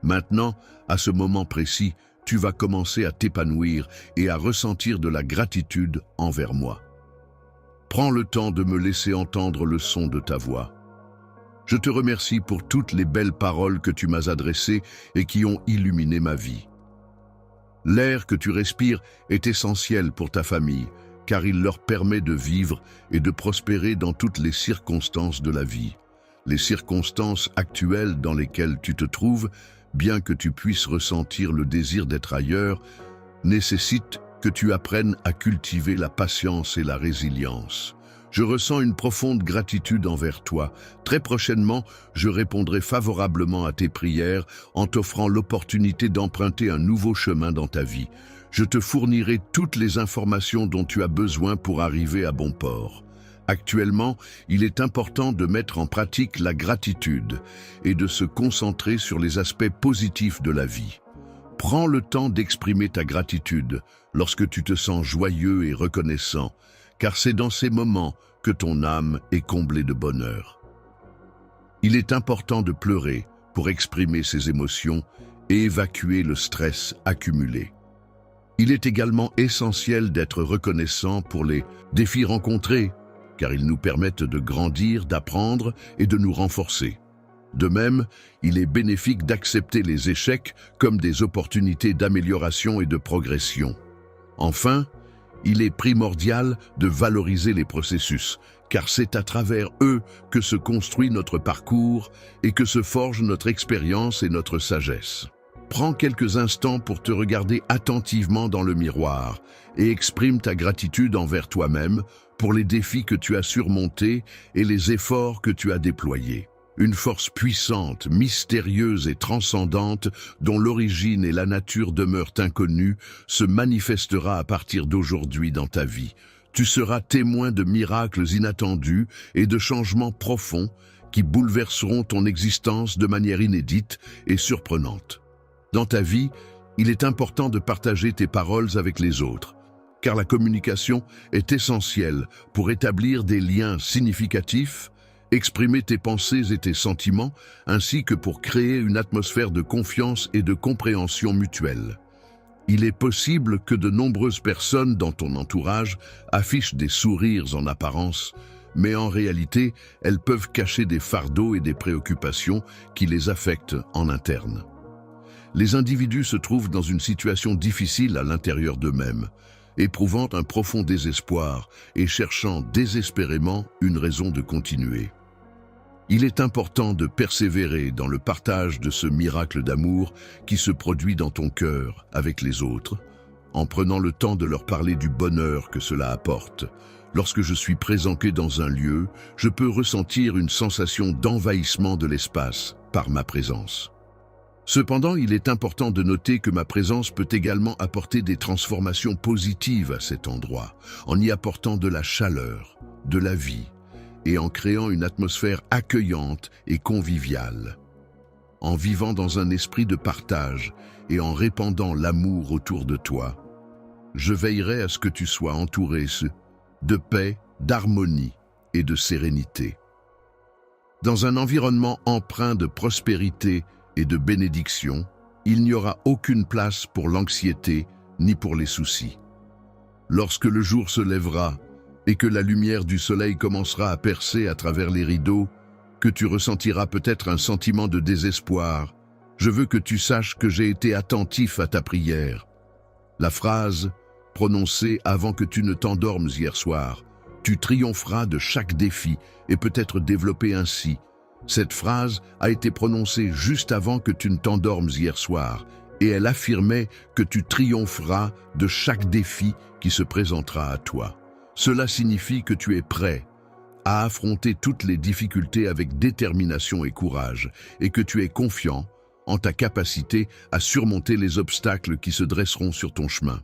Maintenant, à ce moment précis, tu vas commencer à t'épanouir et à ressentir de la gratitude envers moi. Prends le temps de me laisser entendre le son de ta voix. Je te remercie pour toutes les belles paroles que tu m'as adressées et qui ont illuminé ma vie. L'air que tu respires est essentiel pour ta famille, car il leur permet de vivre et de prospérer dans toutes les circonstances de la vie. Les circonstances actuelles dans lesquelles tu te trouves, bien que tu puisses ressentir le désir d'être ailleurs, nécessitent que tu apprennes à cultiver la patience et la résilience. Je ressens une profonde gratitude envers toi. Très prochainement, je répondrai favorablement à tes prières en t'offrant l'opportunité d'emprunter un nouveau chemin dans ta vie. Je te fournirai toutes les informations dont tu as besoin pour arriver à bon port. Actuellement, il est important de mettre en pratique la gratitude et de se concentrer sur les aspects positifs de la vie. Prends le temps d'exprimer ta gratitude lorsque tu te sens joyeux et reconnaissant, car c'est dans ces moments que ton âme est comblée de bonheur. Il est important de pleurer pour exprimer ses émotions et évacuer le stress accumulé. Il est également essentiel d'être reconnaissant pour les défis rencontrés, car ils nous permettent de grandir, d'apprendre et de nous renforcer. De même, il est bénéfique d'accepter les échecs comme des opportunités d'amélioration et de progression. Enfin, il est primordial de valoriser les processus, car c'est à travers eux que se construit notre parcours et que se forge notre expérience et notre sagesse. Prends quelques instants pour te regarder attentivement dans le miroir et exprime ta gratitude envers toi-même pour les défis que tu as surmontés et les efforts que tu as déployés. Une force puissante, mystérieuse et transcendante, dont l'origine et la nature demeurent inconnues, se manifestera à partir d'aujourd'hui dans ta vie. Tu seras témoin de miracles inattendus et de changements profonds qui bouleverseront ton existence de manière inédite et surprenante. Dans ta vie, il est important de partager tes paroles avec les autres, car la communication est essentielle pour établir des liens significatifs, exprimer tes pensées et tes sentiments, ainsi que pour créer une atmosphère de confiance et de compréhension mutuelle. Il est possible que de nombreuses personnes dans ton entourage affichent des sourires en apparence, mais en réalité, elles peuvent cacher des fardeaux et des préoccupations qui les affectent en interne. Les individus se trouvent dans une situation difficile à l'intérieur d'eux-mêmes, éprouvant un profond désespoir et cherchant désespérément une raison de continuer. Il est important de persévérer dans le partage de ce miracle d'amour qui se produit dans ton cœur avec les autres, en prenant le temps de leur parler du bonheur que cela apporte. Lorsque je suis présenté dans un lieu, je peux ressentir une sensation d'envahissement de l'espace par ma présence. Cependant, il est important de noter que ma présence peut également apporter des transformations positives à cet endroit, en y apportant de la chaleur, de la vie, et en créant une atmosphère accueillante et conviviale. En vivant dans un esprit de partage et en répandant l'amour autour de toi, je veillerai à ce que tu sois entouré de paix, d'harmonie et de sérénité. Dans un environnement empreint de prospérité et de bénédiction, il n'y aura aucune place pour l'anxiété ni pour les soucis. Lorsque le jour se lèvera et que la lumière du soleil commencera à percer à travers les rideaux, que tu ressentiras peut-être un sentiment de désespoir, je veux que tu saches que j'ai été attentif à ta prière. La phrase prononcée avant que tu ne t'endormes hier soir, « Tu triompheras de chaque défi » et peut être développée ainsi. Cette phrase a été prononcée juste avant que tu ne t'endormes hier soir et elle affirmait que tu triompheras de chaque défi qui se présentera à toi. Cela signifie que tu es prêt à affronter toutes les difficultés avec détermination et courage et que tu es confiant en ta capacité à surmonter les obstacles qui se dresseront sur ton chemin.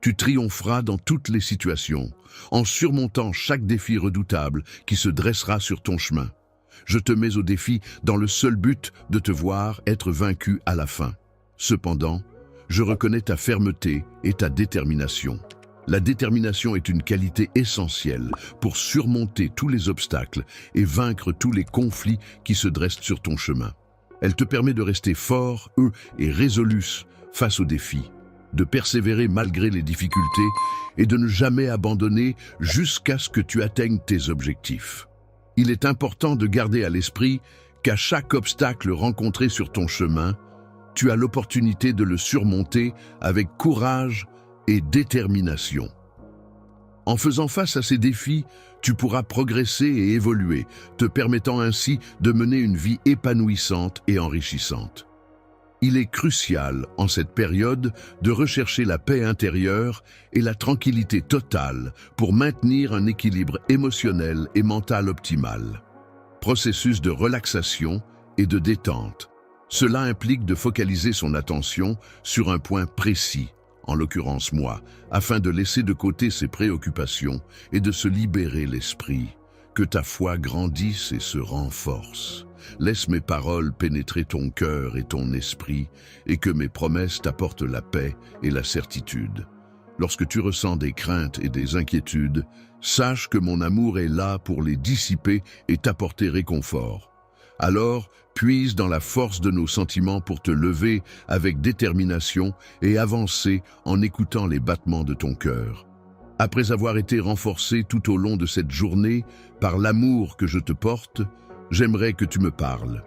Tu triompheras dans toutes les situations, en surmontant chaque défi redoutable qui se dressera sur ton chemin. Je te mets au défi dans le seul but de te voir être vaincu à la fin. Cependant, je reconnais ta fermeté et ta détermination. La détermination est une qualité essentielle pour surmonter tous les obstacles et vaincre tous les conflits qui se dressent sur ton chemin. Elle te permet de rester fort, et résolu face aux défis, de persévérer malgré les difficultés et de ne jamais abandonner jusqu'à ce que tu atteignes tes objectifs. Il est important de garder à l'esprit qu'à chaque obstacle rencontré sur ton chemin, tu as l'opportunité de le surmonter avec courage et détermination. En faisant face à ces défis, tu pourras progresser et évoluer, te permettant ainsi de mener une vie épanouissante et enrichissante. Il est crucial, en cette période, de rechercher la paix intérieure et la tranquillité totale pour maintenir un équilibre émotionnel et mental optimal. Processus de relaxation et de détente. Cela implique de focaliser son attention sur un point précis, en l'occurrence moi, afin de laisser de côté ses préoccupations et de se libérer l'esprit. Que ta foi grandisse et se renforce. Laisse mes paroles pénétrer ton cœur et ton esprit, et que mes promesses t'apportent la paix et la certitude. Lorsque tu ressens des craintes et des inquiétudes, sache que mon amour est là pour les dissiper et t'apporter réconfort. Alors, puise dans la force de nos sentiments pour te lever avec détermination et avancer en écoutant les battements de ton cœur. Après avoir été renforcé tout au long de cette journée par l'amour que je te porte, j'aimerais que tu me parles.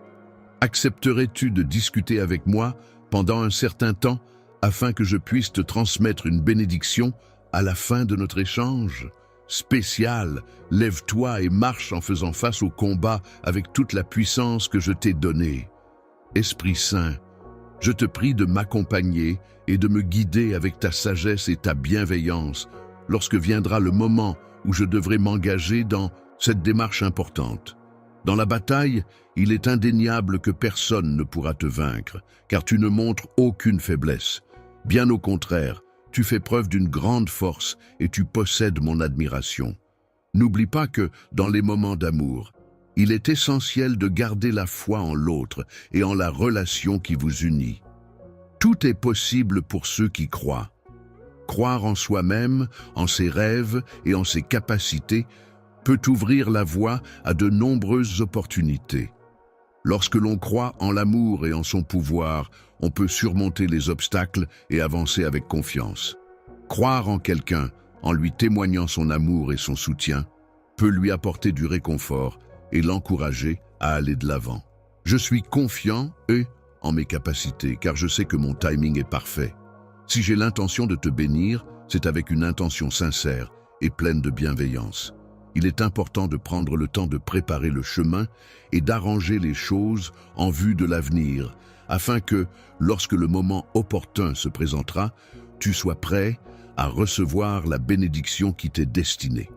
Accepterais-tu de discuter avec moi pendant un certain temps afin que je puisse te transmettre une bénédiction à la fin de notre échange? Spécial, lève-toi et marche en faisant face au combat avec toute la puissance que je t'ai donnée. Esprit Saint, je te prie de m'accompagner et de me guider avec ta sagesse et ta bienveillance lorsque viendra le moment où je devrai m'engager dans cette démarche importante. Dans la bataille, il est indéniable que personne ne pourra te vaincre, car tu ne montres aucune faiblesse. Bien au contraire, tu fais preuve d'une grande force et tu possèdes mon admiration. N'oublie pas que, dans les moments d'amour, il est essentiel de garder la foi en l'autre et en la relation qui vous unit. Tout est possible pour ceux qui croient. Croire en soi-même, en ses rêves et en ses capacités peut ouvrir la voie à de nombreuses opportunités. Lorsque l'on croit en l'amour et en son pouvoir, on peut surmonter les obstacles et avancer avec confiance. Croire en quelqu'un, en lui témoignant son amour et son soutien, peut lui apporter du réconfort et l'encourager à aller de l'avant. Je suis confiant en mes capacités, car je sais que mon timing est parfait. Si j'ai l'intention de te bénir, c'est avec une intention sincère et pleine de bienveillance. Il est important de prendre le temps de préparer le chemin et d'arranger les choses en vue de l'avenir, afin que, lorsque le moment opportun se présentera, tu sois prêt à recevoir la bénédiction qui t'est destinée.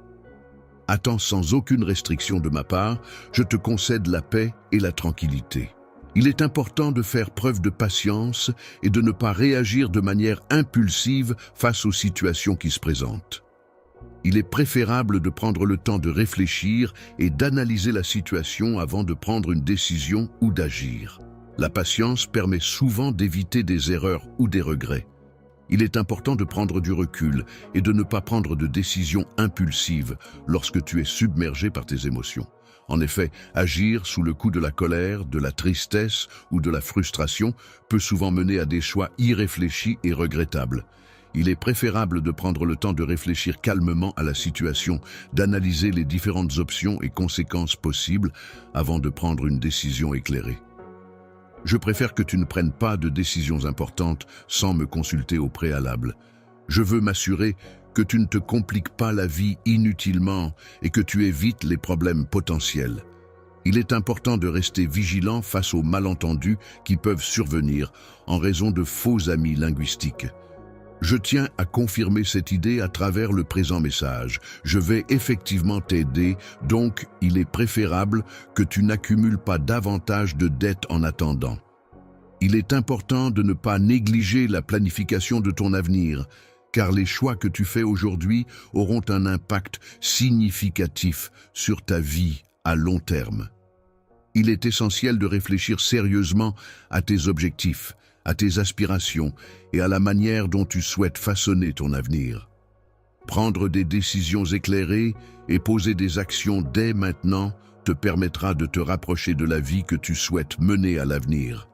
Attends sans aucune restriction de ma part, je te concède la paix et la tranquillité. Il est important de faire preuve de patience et de ne pas réagir de manière impulsive face aux situations qui se présentent. Il est préférable de prendre le temps de réfléchir et d'analyser la situation avant de prendre une décision ou d'agir. La patience permet souvent d'éviter des erreurs ou des regrets. Il est important de prendre du recul et de ne pas prendre de décisions impulsives lorsque tu es submergé par tes émotions. En effet, agir sous le coup de la colère, de la tristesse ou de la frustration peut souvent mener à des choix irréfléchis et regrettables. Il est préférable de prendre le temps de réfléchir calmement à la situation, d'analyser les différentes options et conséquences possibles avant de prendre une décision éclairée. Je préfère que tu ne prennes pas de décisions importantes sans me consulter au préalable. Je veux m'assurer que tu ne te compliques pas la vie inutilement et que tu évites les problèmes potentiels. Il est important de rester vigilant face aux malentendus qui peuvent survenir en raison de faux amis linguistiques. Je tiens à confirmer cette idée à travers le présent message. Je vais effectivement t'aider, donc il est préférable que tu n'accumules pas davantage de dettes en attendant. Il est important de ne pas négliger la planification de ton avenir, car les choix que tu fais aujourd'hui auront un impact significatif sur ta vie à long terme. Il est essentiel de réfléchir sérieusement à tes objectifs, à tes aspirations et à la manière dont tu souhaites façonner ton avenir. Prendre des décisions éclairées et poser des actions dès maintenant te permettra de te rapprocher de la vie que tu souhaites mener à l'avenir.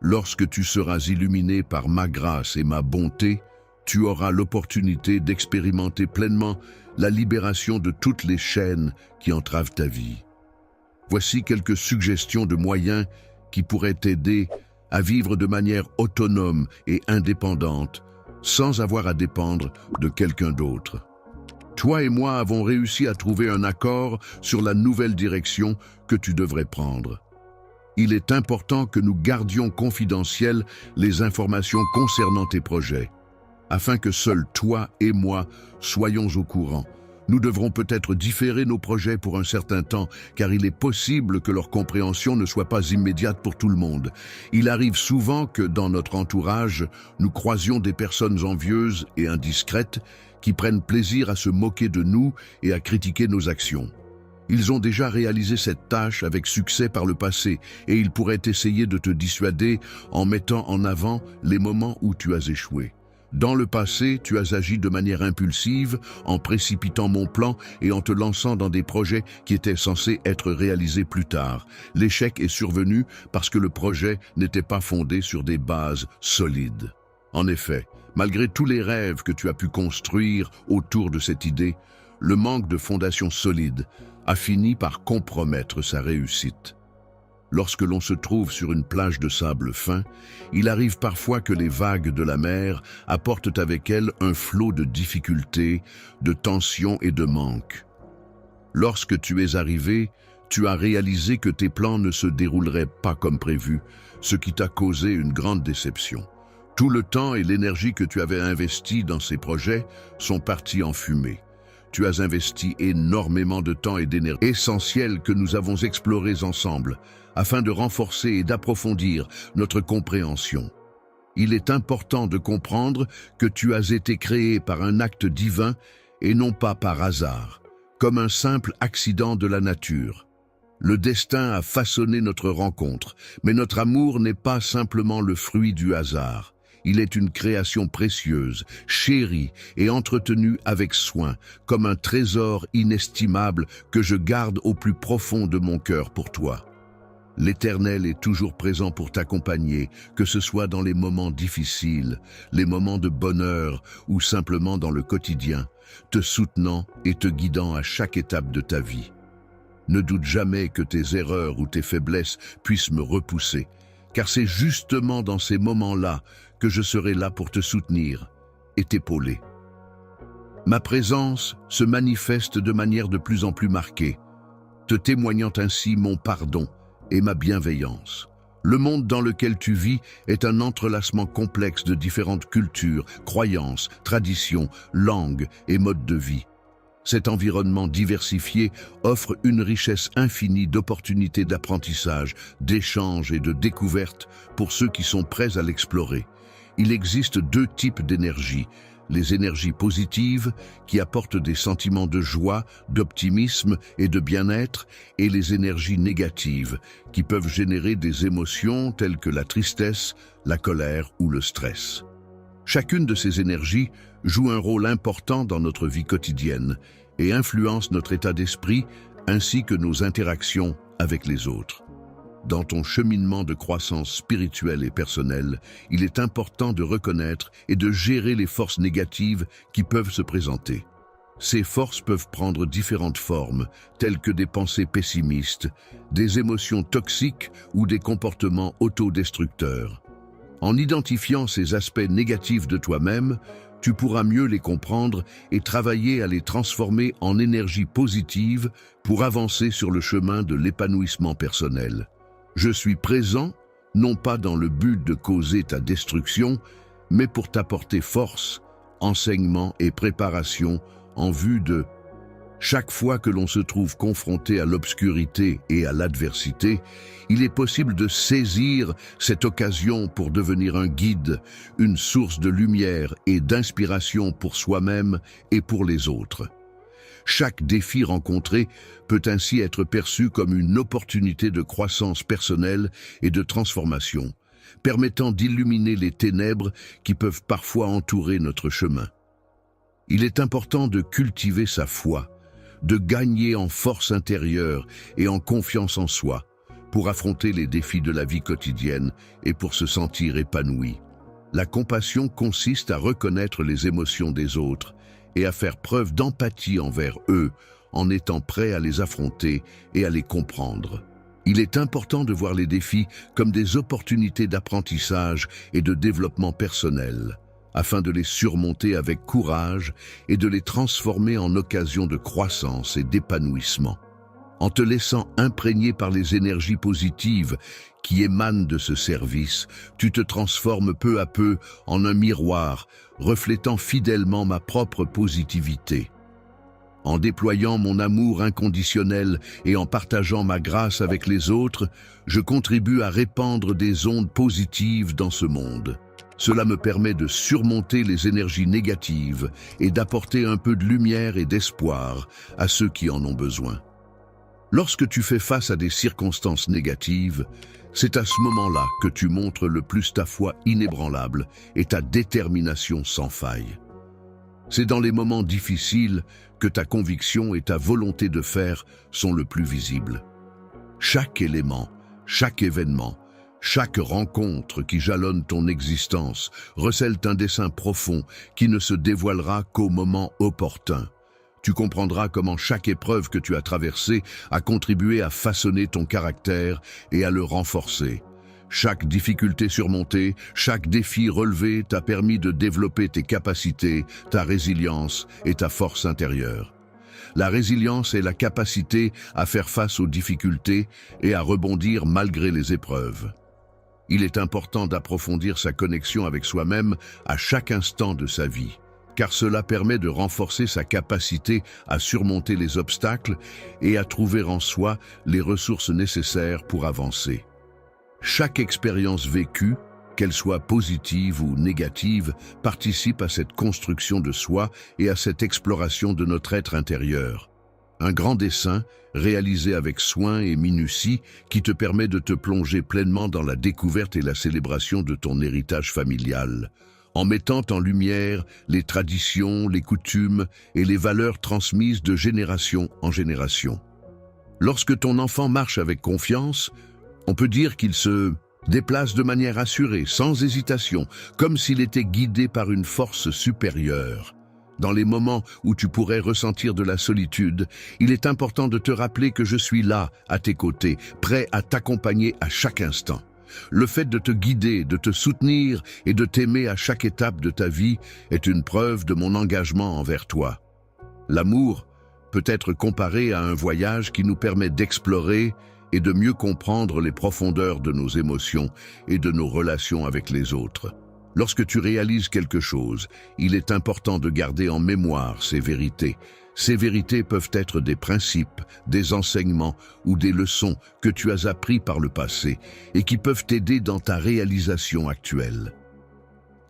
Lorsque tu seras illuminé par ma grâce et ma bonté, tu auras l'opportunité d'expérimenter pleinement la libération de toutes les chaînes qui entravent ta vie. Voici quelques suggestions de moyens qui pourraient t'aider à vivre de manière autonome et indépendante, sans avoir à dépendre de quelqu'un d'autre. Toi et moi avons réussi à trouver un accord sur la nouvelle direction que tu devrais prendre. Il est important que nous gardions confidentielles les informations concernant tes projets, afin que seuls toi et moi soyons au courant. Nous devrons peut-être différer nos projets pour un certain temps, car il est possible que leur compréhension ne soit pas immédiate pour tout le monde. Il arrive souvent que, dans notre entourage, nous croisions des personnes envieuses et indiscrètes qui prennent plaisir à se moquer de nous et à critiquer nos actions. Ils ont déjà réalisé cette tâche avec succès par le passé, et ils pourraient essayer de te dissuader en mettant en avant les moments où tu as échoué. Dans le passé, tu as agi de manière impulsive, en précipitant mon plan et en te lançant dans des projets qui étaient censés être réalisés plus tard. L'échec est survenu parce que le projet n'était pas fondé sur des bases solides. En effet, malgré tous les rêves que tu as pu construire autour de cette idée, le manque de fondation solide a fini par compromettre sa réussite. Lorsque l'on se trouve sur une plage de sable fin, il arrive parfois que les vagues de la mer apportent avec elles un flot de difficultés, de tensions et de manques. Lorsque tu es arrivé, tu as réalisé que tes plans ne se dérouleraient pas comme prévu, ce qui t'a causé une grande déception. Tout le temps et l'énergie que tu avais investis dans ces projets sont partis en fumée. Tu as investi énormément de temps et d'énergie essentiels que nous avons explorés ensemble, afin de renforcer et d'approfondir notre compréhension. Il est important de comprendre que tu as été créé par un acte divin et non pas par hasard, comme un simple accident de la nature. Le destin a façonné notre rencontre, mais notre amour n'est pas simplement le fruit du hasard. Il est une création précieuse, chérie et entretenue avec soin, comme un trésor inestimable que je garde au plus profond de mon cœur pour toi. L'Éternel est toujours présent pour t'accompagner, que ce soit dans les moments difficiles, les moments de bonheur ou simplement dans le quotidien, te soutenant et te guidant à chaque étape de ta vie. Ne doute jamais que tes erreurs ou tes faiblesses puissent me repousser, car c'est justement dans ces moments-là que je serai là pour te soutenir et t'épauler. Ma présence se manifeste de manière de plus en plus marquée, te témoignant ainsi mon pardon et ma bienveillance. Le monde dans lequel tu vis est un entrelacement complexe de différentes cultures, croyances, traditions, langues et modes de vie. Cet environnement diversifié offre une richesse infinie d'opportunités d'apprentissage, d'échange et de découverte pour ceux qui sont prêts à l'explorer. Il existe deux types d'énergie. Les énergies positives, qui apportent des sentiments de joie, d'optimisme et de bien-être, et les énergies négatives, qui peuvent générer des émotions telles que la tristesse, la colère ou le stress. Chacune de ces énergies joue un rôle important dans notre vie quotidienne et influence notre état d'esprit ainsi que nos interactions avec les autres. Dans ton cheminement de croissance spirituelle et personnelle, il est important de reconnaître et de gérer les forces négatives qui peuvent se présenter. Ces forces peuvent prendre différentes formes, telles que des pensées pessimistes, des émotions toxiques ou des comportements autodestructeurs. En identifiant ces aspects négatifs de toi-même, tu pourras mieux les comprendre et travailler à les transformer en énergie positive pour avancer sur le chemin de l'épanouissement personnel. Je suis présent, non pas dans le but de causer ta destruction, mais pour t'apporter force, enseignement et préparation en vue de... Chaque fois que l'on se trouve confronté à l'obscurité et à l'adversité, il est possible de saisir cette occasion pour devenir un guide, une source de lumière et d'inspiration pour soi-même et pour les autres. Chaque défi rencontré peut ainsi être perçu comme une opportunité de croissance personnelle et de transformation, permettant d'illuminer les ténèbres qui peuvent parfois entourer notre chemin. Il est important de cultiver sa foi, de gagner en force intérieure et en confiance en soi, pour affronter les défis de la vie quotidienne et pour se sentir épanoui. La compassion consiste à reconnaître les émotions des autres et à faire preuve d'empathie envers eux, en étant prêt à les affronter et à les comprendre. Il est important de voir les défis comme des opportunités d'apprentissage et de développement personnel, afin de les surmonter avec courage et de les transformer en occasion de croissance et d'épanouissement. En te laissant imprégner par les énergies positives qui émanent de ce service, tu te transformes peu à peu en un miroir, reflétant fidèlement ma propre positivité. En déployant mon amour inconditionnel et en partageant ma grâce avec les autres, je contribue à répandre des ondes positives dans ce monde. Cela me permet de surmonter les énergies négatives et d'apporter un peu de lumière et d'espoir à ceux qui en ont besoin. Lorsque tu fais face à des circonstances négatives, c'est à ce moment-là que tu montres le plus ta foi inébranlable et ta détermination sans faille. C'est dans les moments difficiles que ta conviction et ta volonté de faire sont le plus visibles. Chaque élément, chaque événement, chaque rencontre qui jalonne ton existence recèle un dessein profond qui ne se dévoilera qu'au moment opportun. Tu comprendras comment chaque épreuve que tu as traversée a contribué à façonner ton caractère et à le renforcer. Chaque difficulté surmontée, chaque défi relevé t'a permis de développer tes capacités, ta résilience et ta force intérieure. La résilience est la capacité à faire face aux difficultés et à rebondir malgré les épreuves. Il est important d'approfondir sa connexion avec soi-même à chaque instant de sa vie, car cela permet de renforcer sa capacité à surmonter les obstacles et à trouver en soi les ressources nécessaires pour avancer. Chaque expérience vécue, qu'elle soit positive ou négative, participe à cette construction de soi et à cette exploration de notre être intérieur. Un grand dessin, réalisé avec soin et minutie, qui te permet de te plonger pleinement dans la découverte et la célébration de ton héritage familial, en mettant en lumière les traditions, les coutumes et les valeurs transmises de génération en génération. Lorsque ton enfant marche avec confiance, On peut dire qu'il se déplace de manière assurée, sans hésitation, comme s'il était guidé par une force supérieure. Dans les moments où tu pourrais ressentir de la solitude, il est important de te rappeler que je suis là, à tes côtés, prêt à t'accompagner à chaque instant. Le fait de te guider, de te soutenir et de t'aimer à chaque étape de ta vie est une preuve de mon engagement envers toi. L'amour peut être comparé à un voyage qui nous permet d'explorer et de mieux comprendre les profondeurs de nos émotions et de nos relations avec les autres. Lorsque tu réalises quelque chose, il est important de garder en mémoire ces vérités. Ces vérités peuvent être des principes, des enseignements ou des leçons que tu as appris par le passé et qui peuvent t'aider dans ta réalisation actuelle.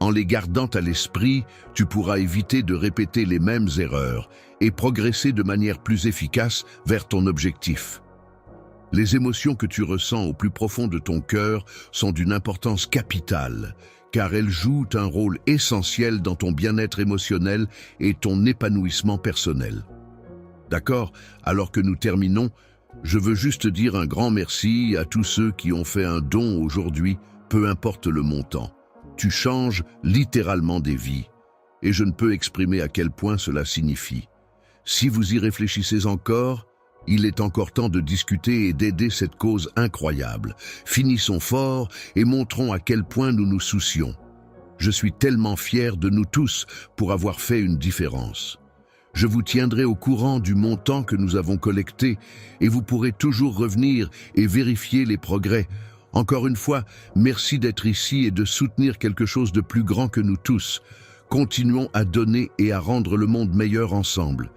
En les gardant à l'esprit, tu pourras éviter de répéter les mêmes erreurs et progresser de manière plus efficace vers ton objectif. Les émotions que tu ressens au plus profond de ton cœur sont d'une importance capitale, car elles jouent un rôle essentiel dans ton bien-être émotionnel et ton épanouissement personnel. D'accord? Alors que nous terminons, je veux juste dire un grand merci à tous ceux qui ont fait un don aujourd'hui, peu importe le montant. Tu changes littéralement des vies, et je ne peux exprimer à quel point cela signifie. Si vous y réfléchissez encore, il est encore temps de discuter et d'aider cette cause incroyable. Finissons fort et montrons à quel point nous nous soucions. Je suis tellement fier de nous tous pour avoir fait une différence. Je vous tiendrai au courant du montant que nous avons collecté et vous pourrez toujours revenir et vérifier les progrès. Encore une fois, merci d'être ici et de soutenir quelque chose de plus grand que nous tous. Continuons à donner et à rendre le monde meilleur ensemble.